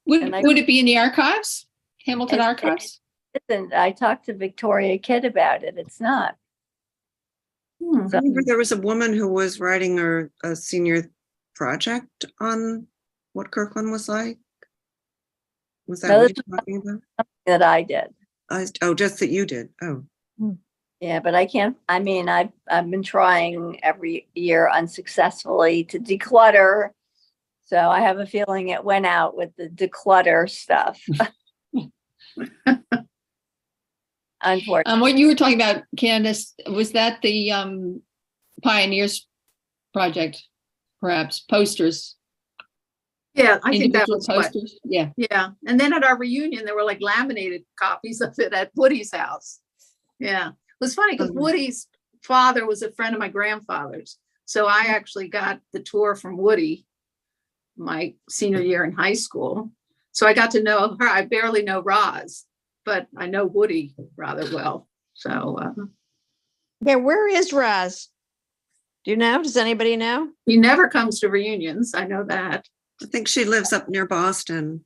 And I- Would it be in the archives? Hamilton It- archives? And I talked to Victoria Kidd about it. It's not. Hmm. So- I remember there was a woman who was writing a senior project on what Kirkland was like. Was that No, what this you're talking about? that I did. Just that you did. Oh, Yeah, but I can't, I mean, I've been trying every year unsuccessfully to declutter. So I have a feeling it went out with the declutter stuff. Unfortunately. What you were talking about, Candace, was that the Pioneers project, perhaps posters, Yeah, I think that individual was what. posters? Yeah. Yeah, and then at our reunion, there were like laminated copies of it at Woody's house. Yeah, it was funny because Mhm. Woody's father was a friend of my grandfather's. So I actually got the tour from Woody my senior year in high school. So I got to know her. I barely know Roz, but I know Woody rather well. So Yeah, where is Roz? Do you know? Does anybody know? he never comes to reunions. I know that. I think she lives up near Boston.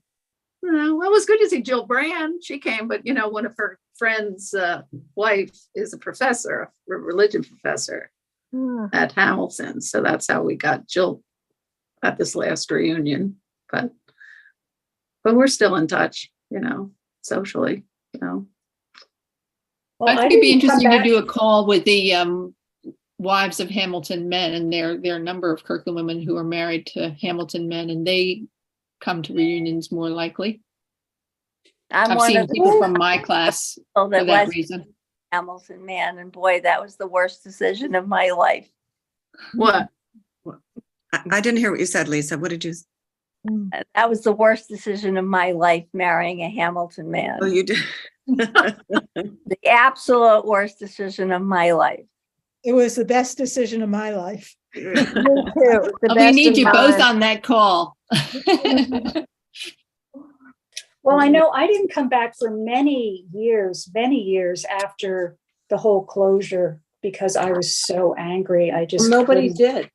Well, it was good to see Jill Brand. She came, but one of her friends' wife is a professor, a religion professor at Hamilton. So that's how we got Jill at this last reunion. But we're still in touch, socially, Well, I think it'd didn't be come interesting to back- do a call with the wives of Hamilton men, and there are a number of Kirkland women who are married to Hamilton men, and they come to reunions more likely. I'm I've one seen of the people from my class people for that that was reason. Hamilton man, and boy, that was the worst decision of my life. what? I didn't hear what you said, Lisa. What did you? That was the worst decision of my life, marrying a Hamilton man. Oh, you did. The absolute worst decision of my life. It was the best decision of my life. Me too. The We best need of you both mine. on that call. Well, I know I didn't come back for many years after the whole closure because I was so angry. I just Nobody couldn't. did.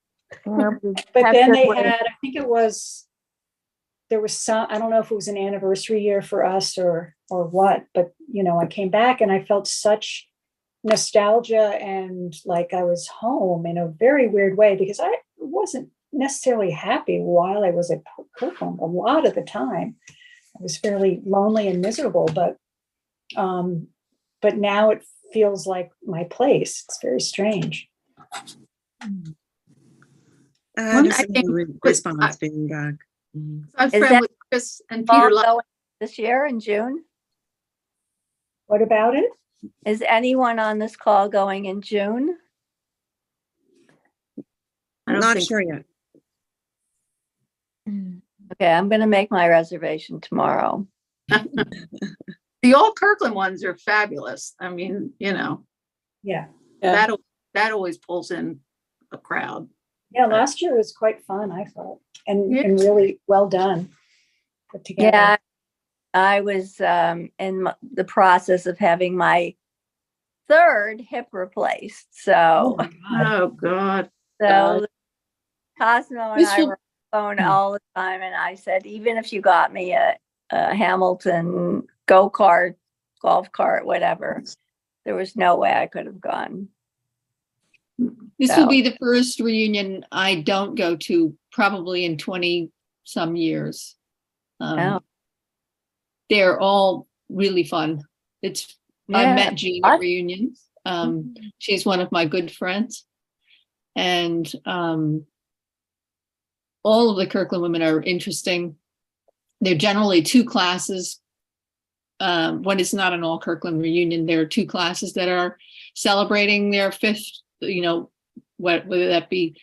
But then they had, I think there was some, I don't know if it was an anniversary year for us or what, but I came back and I felt such nostalgia and like I was home in a very weird way because I wasn't necessarily happy while I was at Kirkland. A lot of the time I was fairly lonely and miserable, but now it feels like my place. It's very strange. Response being back. I'm Is friend that with Chris and All Peter. going this year in June? What about it? Is anyone on this call going in June? I don't Not think- sure yet. Okay, I'm going to make my reservation tomorrow. The all Kirkland ones are fabulous. I mean, Yeah. Yeah. that always pulls in a crowd. Yeah, last year was quite fun, I thought, and Yeah. really well done, put together. Yeah, I was in the process of having my third hip replaced. Oh, So, my God. Oh God. so Cosmo and This I will- were on the phone all the time. And I said, even if you got me a Hamilton go-kart, golf cart, whatever, there was no way I could have gone. This So- will be the first reunion I don't go to probably in 20 some years. Oh. They're all really fun. I Yeah. met Jean at reunions. She's one of my good friends. And all of the Kirkland women are interesting. They're generally two classes. When it's not an all Kirkland reunion, there are two classes that are celebrating their fifth, whether that be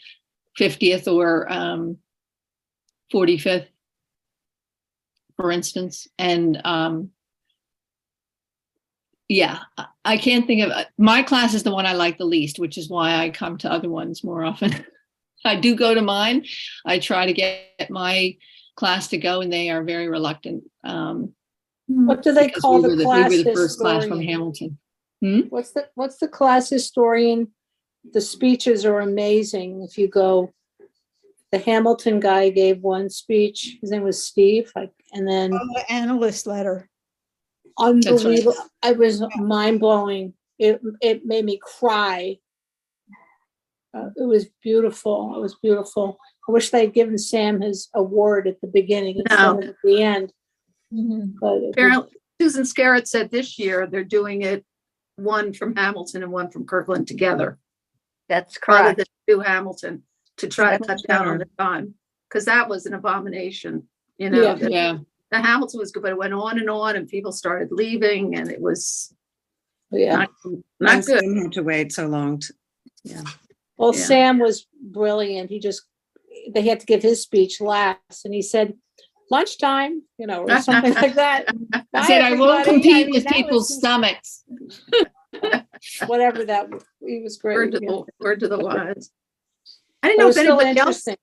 50th or 45th, for instance. And I can't think of my class is the one I like the least, which is why I come to other ones more often. I do go to mine. I try to get my class to go, and they are very reluctant. What do they because call we the were class the first class from historian? Hamilton. What's the class historian? The speeches are amazing. If you go, the Hamilton guy gave one speech. His name was Steve, and then The analyst letter. unbelievable. It was mind blowing. It made me cry. It was beautiful. It was beautiful. I wish they'd given Sam his award at the beginning instead of at the end. But it was- Apparently, Susan Scarrett said this year they're doing it one from Hamilton and one from Kirkland together, That's rather correct. than do Hamilton to try to That's cut down on better. the time. Because that was an abomination, Yeah. The Hamilton was good, but it went on and people started leaving and it was yeah. not And good. Sam had to wait so long. Well, Yeah. Sam was brilliant. They had to give his speech last, and he said, lunchtime, or something like that. I Bye, said I won't everybody. compete mean, with that people's was- stomachs. Whatever he was Word great. to, Yeah. word to the wise. I didn't It know was if still anybody else interesting.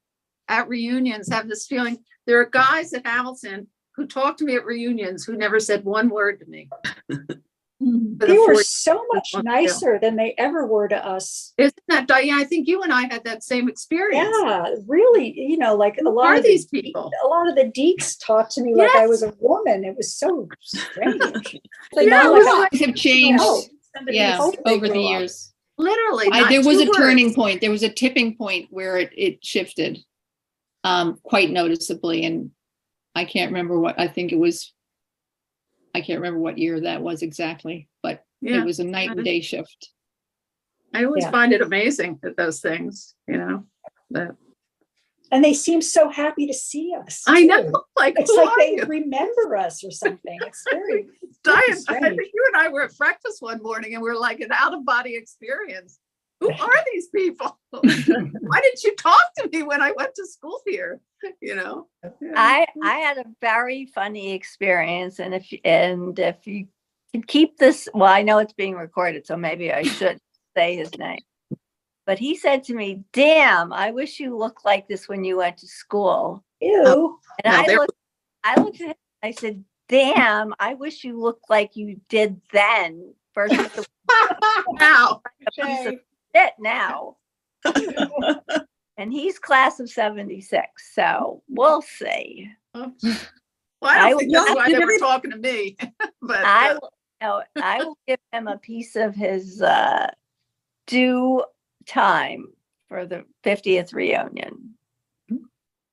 at reunions have this feeling. There are guys at Hamilton who talk to me at reunions who never said one word to me. For the They were 40 so much months, nicer than they ever were to us. Isn't that, Diane? I think you and I had that same experience. Yeah, really, like a Who lot are of these the, people? a lot of the deeks talked to me like I was a woman. It was so strange. Like, Yeah, oh, it was like, like- Things have changed. Somebody Yeah, else they over the grew up. years. Literally. There was a turning point. point. There was a tipping point where it shifted quite noticeably. And I can't remember I can't remember what year that was exactly, but Yeah. it was a night and day shift. I always Yeah. find it amazing that those things, that And they seem so happy to see us. I too. know, like, It's who like are they you? remember us or something. It's very Diane, I strange. think you and I were at breakfast one morning and we're like an out of body experience. Who are these people? Why didn't you talk to me when I went to school here? Yeah. I had a very funny experience, and if you can keep this, well, I know it's being recorded, so maybe I should say his name. But he said to me, "Damn, I wish you looked like this when you went to school." ew. And Well, there- I looked at him. I said, "Damn, I wish you looked like you did then, versus the Wow. piece of shit now. And he's class of 76, so we'll see. Well, I don't think that's why did they were every- talking to me. But I will give him a piece of his due time for the 50th reunion.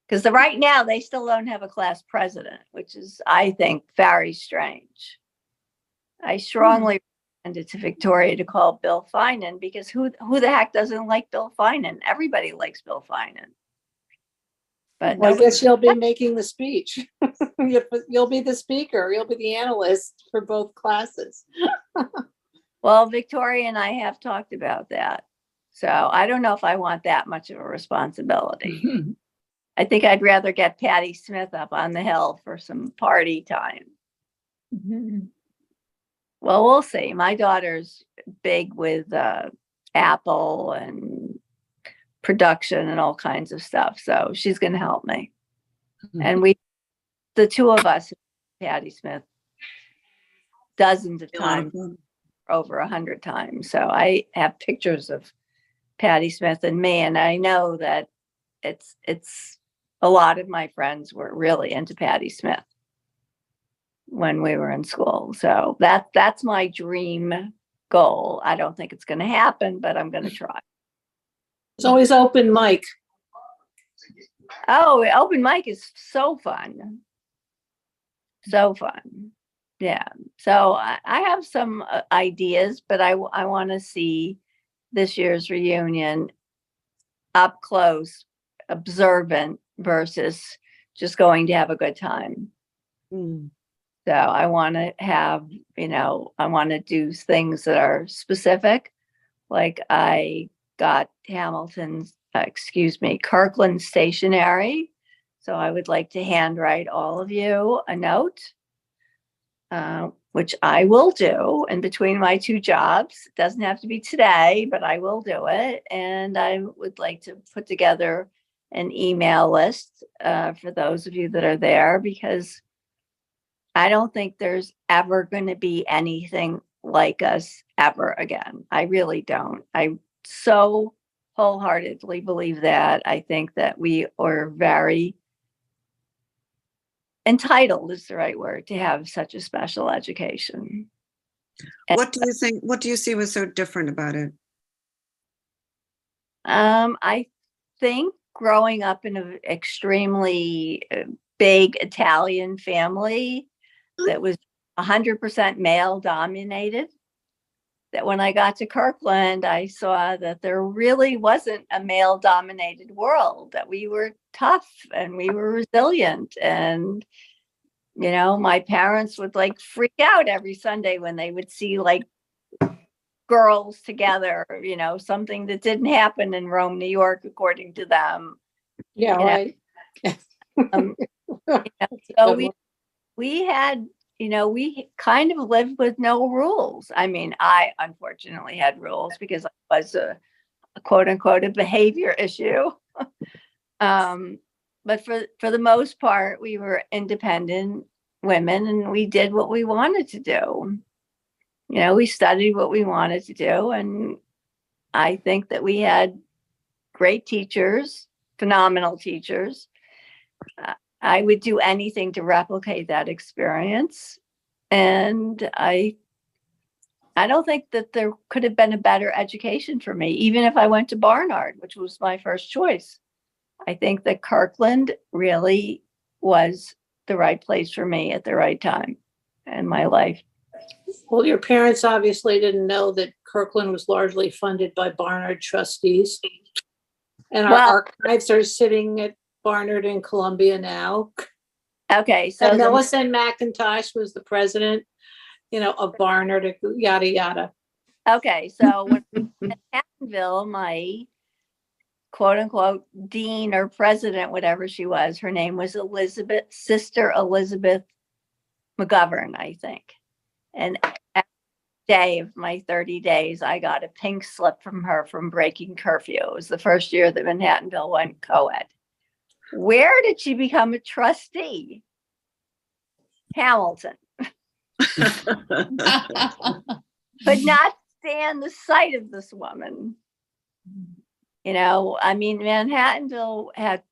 Because right now they still don't have a class president, which is, I think, very strange. I strongly recommend it to Victoria to call Bill Finan, because who the heck doesn't like Bill Finan? Everybody likes Bill Finan. But Well, I nobody- guess you'll be making the speech. You'll be the speaker. You'll be the analyst for both classes. well, Victoria and I have talked about that. So I don't know if I want that much of a responsibility. I think I'd rather get Patti Smith up on the hill for some party time. Well, we'll see. My daughter's big with Apple and production and all kinds of stuff. So she's going to help me. And the two of us, Patti Smith, dozens of times, over 100 times. So I have pictures of Patti Smith and me, and I know that it's a lot of my friends were really into Patti Smith when we were in school. So that's my dream goal. I don't think it's going to happen, but I'm going to try. It's always open mic. Oh, open mic is so fun. So fun. Yeah. So I have some ideas, but I want to see this year's reunion up close, observant versus just going to have a good time. So I want to have, I want to do things that are specific. Like I got Kirkland stationery. So I would like to handwrite all of you a note, which I will do in between my two jobs. It doesn't have to be today, but I will do it. And I would like to put together an email list for those of you that are there, because I don't think there's ever going to be anything like us ever again. I really don't. I so wholeheartedly believe that. I think that we are very entitled, is the right word, to have such a special education. What do you see was so different about it? I think growing up in an extremely big Italian family that was 100% male dominated, that when I got to Kirkland, I saw that there really wasn't a male dominated world, that we were tough and we were resilient. And, my parents would freak out every Sunday when they would see girls together, something that didn't happen in Rome, New York, according to them. Yeah, right. So we had, we kind of lived with no rules. I mean, I unfortunately had rules because I was a quote unquote a behavior issue. But for the most part, we were independent women and we did what we wanted to do. We studied what we wanted to do. And I think that we had great teachers, phenomenal teachers. I would do anything to replicate that experience. And I don't think that there could have been a better education for me, even if I went to Barnard, which was my first choice. I think that Kirkland really was the right place for me at the right time in my life. Well, your parents obviously didn't know that Kirkland was largely funded by Barnard trustees. And our archives are sitting at Barnard in Columbia now. Okay, so and Millicent McIntosh was the president, of Barnard, yada, yada. Okay, so when in Hattonville, my quote unquote dean or president, whatever she was, her name was Sister Elizabeth McGovern, I think. And every day of my 30 days, I got a pink slip from her from breaking curfew. It was the first year that Manhattanville went co-ed. Where did she become a trustee? Hamilton. could not stand the sight of this woman. I mean, Manhattanville had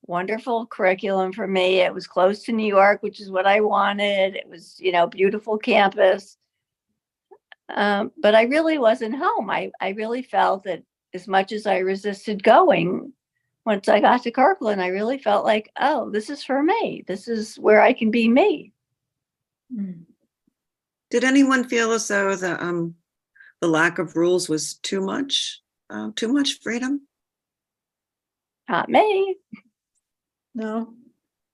wonderful curriculum for me. It was close to New York, which is what I wanted. It was, beautiful campus. But I really wasn't home. I really felt that as much as I resisted going, once I got to Kirkland, I really felt like, oh, this is for me. This is where I can be me. Did anyone feel as though the lack of rules was too much freedom? Not me. No.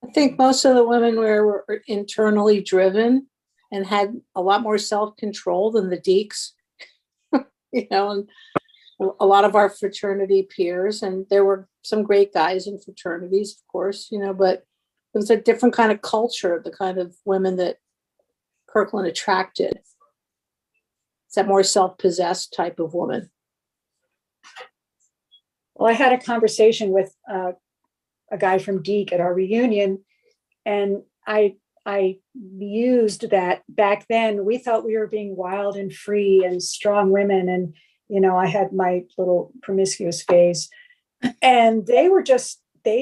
I think most of the women were internally driven and had a lot more self-control than the deeks, and a lot of our fraternity peers, and there were some great guys in fraternities, of course, but it was a different kind of culture, the kind of women that Kirkland attracted. It's that more self-possessed type of woman. Well, I had a conversation with a guy from Deke at our reunion, and I used that back then. We thought we were being wild and free and strong women, and I had my little promiscuous phase, and they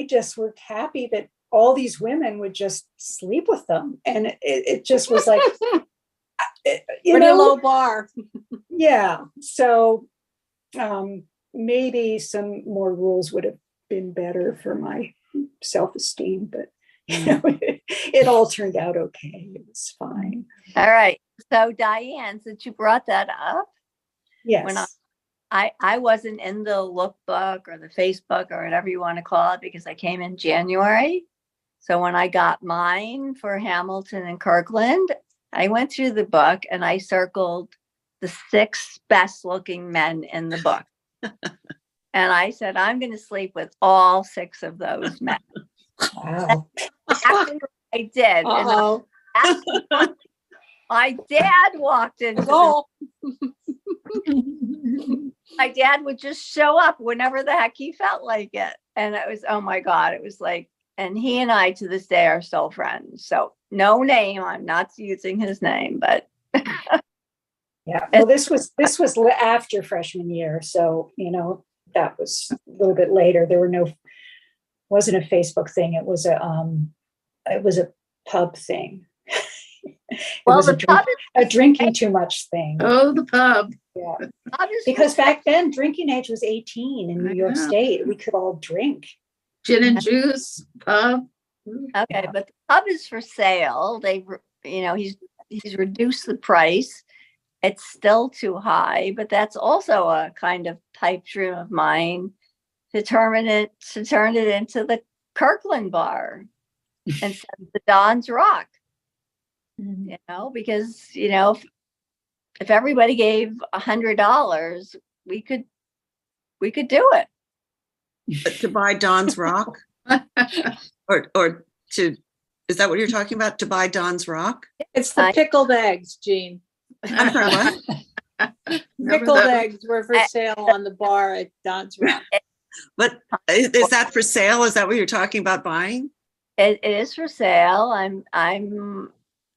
just were happy that all these women would just sleep with them, and it just was like, Pretty low bar. Yeah. So maybe some more rules would have been better for my self-esteem, but it all turned out okay. It was fine. All right. So Diane, since you brought that up, Yes. when I wasn't in the lookbook or the Facebook or whatever you want to call it, because I came in January. So when I got mine for Hamilton and Kirkland, I went through the book and I circled the 6 best looking men in the book. And I said, I'm going to sleep with all 6 of those men. Wow. Actually, I did. Uh-oh. And my dad walked into Goal. my dad would just show up whenever the heck he felt like it. And it was, oh my God, it was like, and he and I to this day are still friends. So no name, I'm not using his name, but. Yeah. Well, this was after freshman year. So, that was a little bit later. There wasn't a Facebook thing. It was a pub thing. Well, was the pub a drinking too much thing. Oh, the pub. Yeah. obviously Because back then drinking age was 18 in New York Yeah. State. We could all drink. Gin and juice, pub. okay, Yeah. but the pub is for sale. He's reduced the price. It's still too high, but that's also a kind of pipe dream of mine to turn it into the Kirkland bar instead of the Don's Rock. Because if everybody gave $100, we could do it. To buy Don's Rock? or to, is that what you're talking about? To buy Don's Rock? It's the pickled eggs, Jean. I'm sorry, what? Pickled eggs were for sale on the bar at Don's Rock. But is that for sale? Is that what you're talking about buying? It is for sale.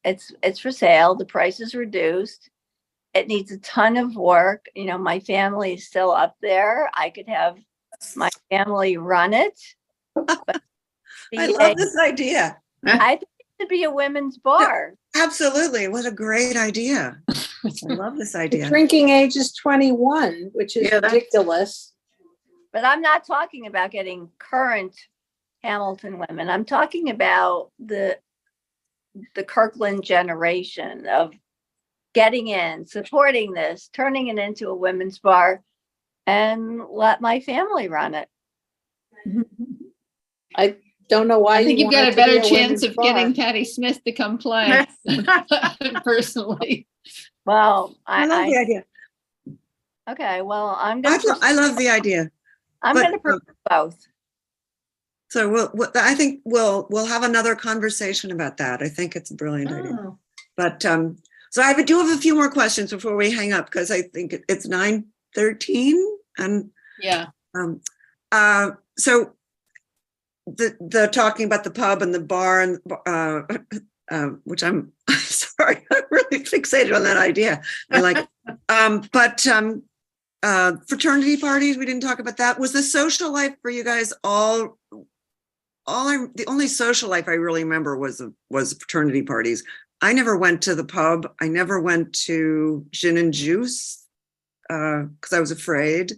It's for sale. The price is reduced. It needs a ton of work. My family is still up there. I could have my family run it. I love this idea. I think it should be a women's bar. Absolutely. What a great idea. I love this The idea. drinking age is 21, which is Yeah, that's- ridiculous. But I'm not talking about getting current Hamilton women. I'm talking about the Kirkland generation of getting in, supporting this, turning it into a women's bar, and let my family run it. I don't know why I think you you've want got it a to be better chance women's of bar. getting Patty Smith to come play. Personally. Well, I love the idea. okay. Well, I'm gonna I love the idea. I'm but, gonna pursue both. So I think we'll have another conversation about that. I think it's a brilliant idea. Oh, But so I do have a few more questions before we hang up, because I think it's 9:13 and Yeah. so the talking about the pub and the bar and which I'm sorry, I'm really fixated on that idea. I like it. Fraternity parties, we didn't talk about that. Was the social life for you guys the only social life I really remember was fraternity parties. I never went to the pub. I never went to gin and juice because I was afraid.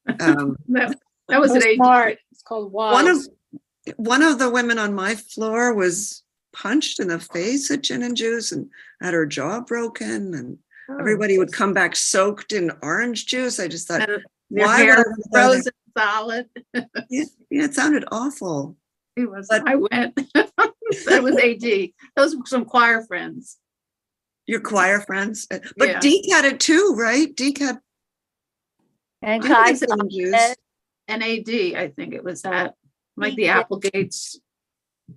That was an age. smart. It's called wise. One of the women on my floor was punched in the face at gin and juice and had her jaw broken, and everybody would come back soaked in orange juice. I just thought, Your why hair would I go there? frozen solid. Yeah, it sounded awful. It was. But- I went. That was AD. Those were some choir friends. Your choir friends, but Yeah. Deke had it too, right? Deke had And I Kai think it's lemon juice. And AD, I think it was that, like the Yeah. Applegates.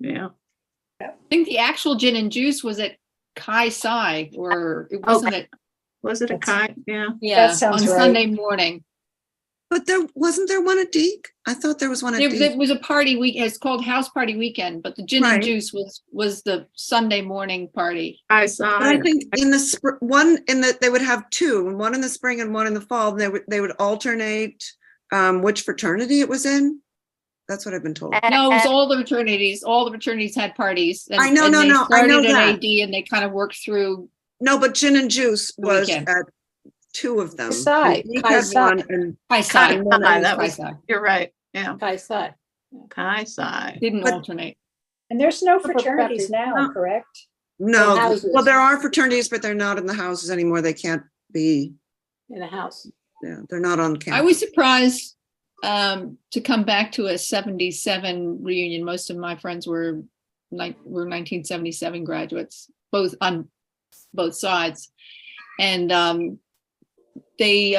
Yeah. I think the actual gin and juice was at Kai Sai, or it wasn't at, Was it a kind? Yeah. yeah, That sounds on right. Sunday morning. But wasn't there one at Deke? I thought there was one at There Deke. was a party week, it's called House Party Weekend, but the gin Right. and juice was the Sunday morning party. I saw But I it. think they would have two, one in the spring and one in the fall. And they would alternate which fraternity it was in. That's what I've been told. No, it was all the fraternities. All the fraternities had parties. And, I know, and no, they no, I started know an that. AD and they kind of worked through. No, but gin and juice was weekend. at two of them. Kasai, Deke had Kasai. one and Kai Sai. and then Kai, I that Kai was- Sai. You're right. Yeah. Kai Sai. Kai Sai. Didn't But- alternate. And there's no For fraternities prepping. now, No. correct? no, houses. well, there are fraternities, but they're not in the houses anymore. They can't be, In a house. yeah, they're not on I campus. was surprised to come back to a 77 reunion. Most of my friends were 1977 graduates, both on both sides. And they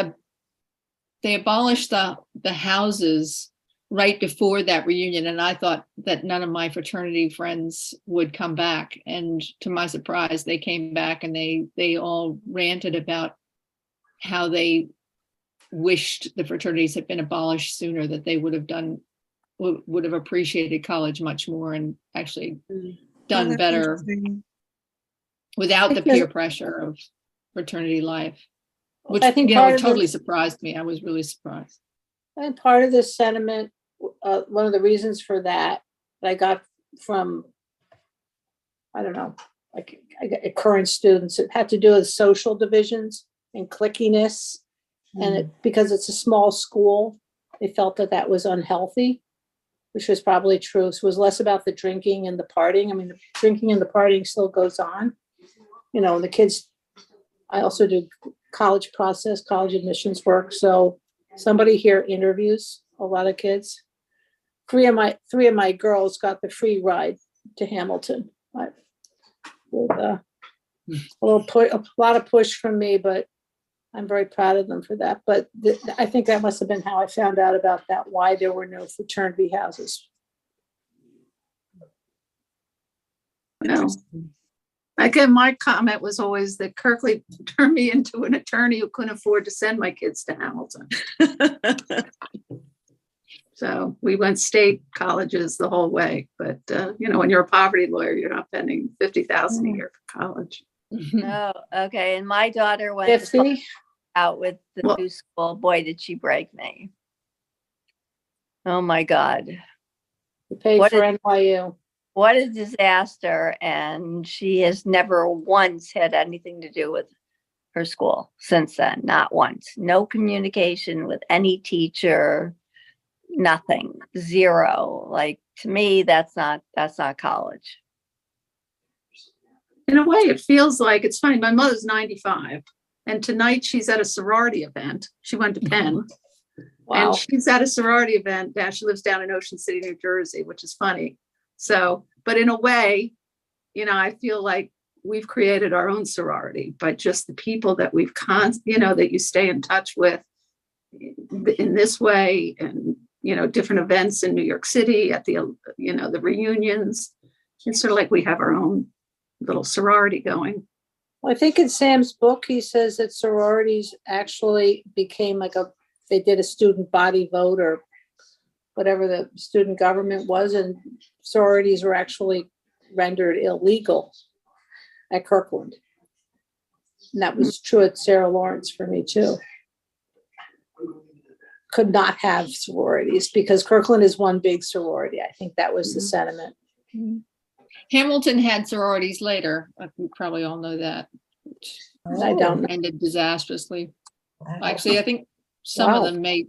abolished the houses right before that reunion. And I thought that none of my fraternity friends would come back. And to my surprise, they came back and they all ranted about how they wished the fraternities had been abolished sooner, that they would have appreciated college much more and actually done that's better interesting. without the Because- peer pressure of fraternity life, which, I think you know, part it of the- totally surprised me. I was really surprised. And part of this sentiment, one of the reasons for that I got from, I don't know, like I got current students, it had to do with social divisions and clickiness. And because it's a small school, they felt that was unhealthy, which was probably true. So it was less about the drinking and the partying. I mean, the drinking and the partying still goes on. You know, the kids, I also do college admissions work. So somebody here interviews a lot of kids. Three of my girls got the free ride to Hamilton. With a lot of push from me, but I'm very proud of them for that. But I think that must have been how I found out about that, why there were no fraternity houses. No. Again, my comment was always that Kirkland turned me into an attorney who couldn't afford to send my kids to Hamilton. So we went state colleges the whole way. But, you know, when you're a poverty lawyer, you're not spending $50,000 a year for college. Oh, okay. And my daughter went to 50? out with the Well- new school. Boy, did she break me. Oh my God. You paid What for NYU. What a disaster. And she has never once had anything to do with her school since then. Not once. No communication with any teacher. Nothing. Zero. Like, to me, that's not college. In a way, it feels like, it's funny, my mother's 95 and tonight she's at a sorority event. She went to Penn. Wow. And she's at a sorority event. Now she lives down in Ocean City, New Jersey, which is funny. So, but in a way, you know, I feel like we've created our own sorority by just the people that we've that you stay in touch with in this way, and, you know, different events in New York City at the, you know, the reunions. It's sort of like we have our own little sorority going. Well, I think in Sam's book, he says that sororities actually became they did a student body vote or whatever the student government was, and sororities were actually rendered illegal at Kirkland. And that was true at Sarah Lawrence for me too. Could not have sororities because Kirkland is one big sorority. I think that was the sentiment. Hamilton had sororities later. We probably all know that. I don't know. Ended disastrously. Actually, I think some of them may.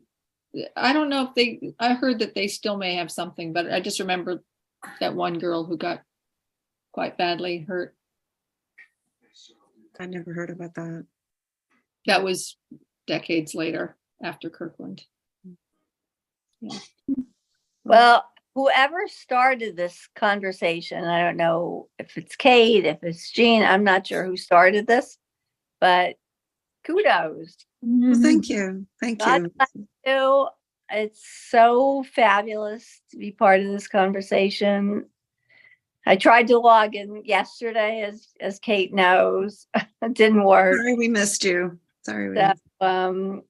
I don't know if they. I heard that they still may have something, but I just remember that one girl who got quite badly hurt. I never heard about that. That was decades later after Kirkland. Yeah. Well, whoever started this conversation, I don't know if it's Kate, if it's Jean, I'm not sure who started this, but kudos. Well, thank you. Thank God you. bless you. It's so fabulous to be part of this conversation. I tried to log in yesterday, as Kate knows. It didn't work. Sorry we missed you. Sorry. We missed So,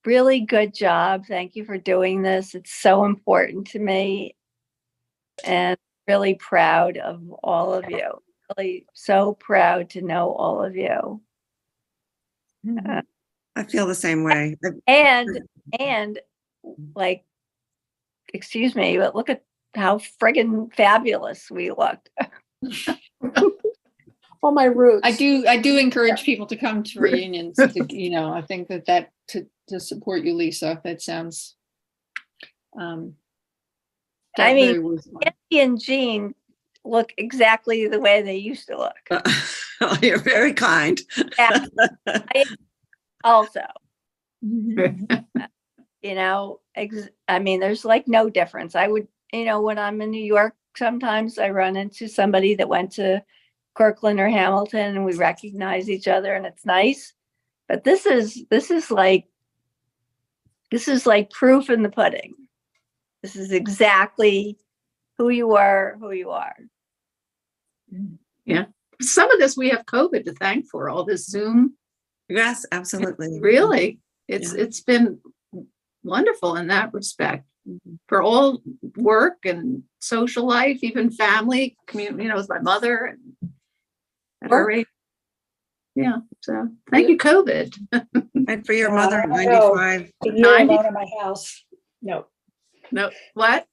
really good job. Thank you for doing this. It's so important to me, and really proud of all of you. Really so proud to know all of you. I feel the same way. And like, excuse me, but look at how friggin' fabulous we looked. All my roots. I do encourage people to come to reunions. I think that to support you, Lisa. That sounds. I mean, Andy and Jean look exactly the way they used to look. You're very kind. Yeah, also, I mean, there's like no difference. I would, when I'm in New York, sometimes I run into somebody that went to Kirkland or Hamilton and we recognize each other and it's nice. But this is like proof in the pudding. This is exactly who you are. Yeah. Some of this we have COVID to thank for, all this Zoom. Yes, absolutely. Really, it's been wonderful in that respect for all work and social life, even family, community, with my mother and at our age. Yeah. So thank you, COVID. And for your mother at 95. A year alone in my house. No. What?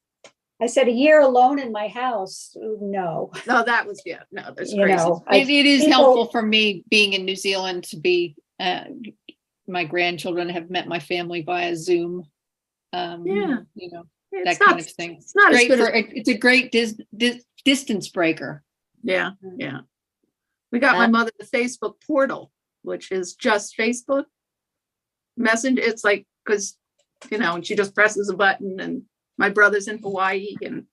I said a year alone in my house. No. No, that was, no, that's crazy. It is helpful for me being in New Zealand to be, my grandchildren have met my family via Zoom. That kind of thing. It's not great as good it's a great distance breaker. Yeah. We got my mother the Facebook portal, which is just Facebook Messenger. It's like, because, and she just presses a button, and my brother's in Hawaii, and,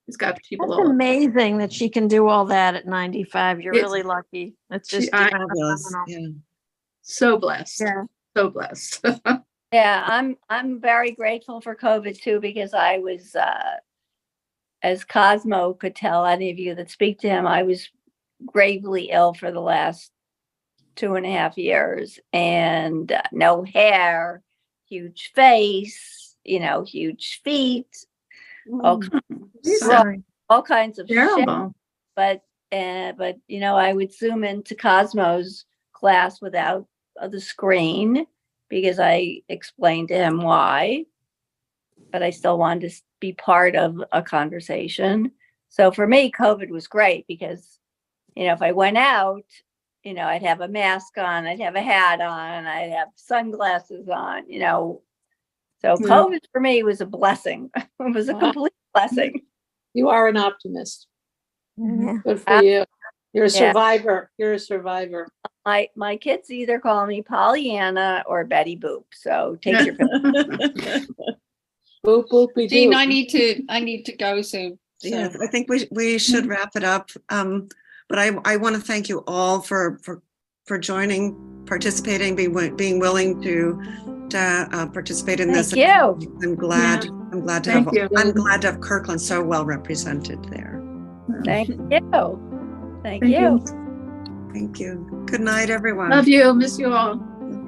he's got people That's all over. amazing that she can do all that at 95. You're really lucky. It's just Fabulous. Yeah. So blessed. Yeah. So blessed. Yeah, I'm very grateful for COVID too, because I was, as Cosmo could tell any of you that speak to him, I was gravely ill for the last 2.5 years, and no hair, huge face, huge feet, all kinds of Terrible. shit. But I would Zoom into Cosmo's class without the screen, because I explained to him why, but I still wanted to be part of a conversation. So for me, COVID was great because, if I went out, I'd have a mask on, I'd have a hat on, I'd have sunglasses on, So COVID for me was a blessing. It was a complete blessing. You are an optimist. Yeah. Good for you. You're a survivor. You're a survivor. My kids either call me Pollyanna or Betty Boop. So take your pick. Boop, boop, Jean, I need to go soon. So. Yes, I think we should wrap it up. But I want to thank you all for joining, participating, being willing to participate in this. Thank you. I'm glad. Yeah. I'm glad to I'm glad to have Kirkland so well represented there. Thank you. Thank you. Thank you. Good night, everyone. Love you. Miss you all.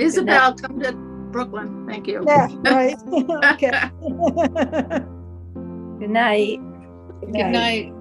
Isabel, come to Brooklyn. Thank you. Yeah, right. Okay. Good night. Good night.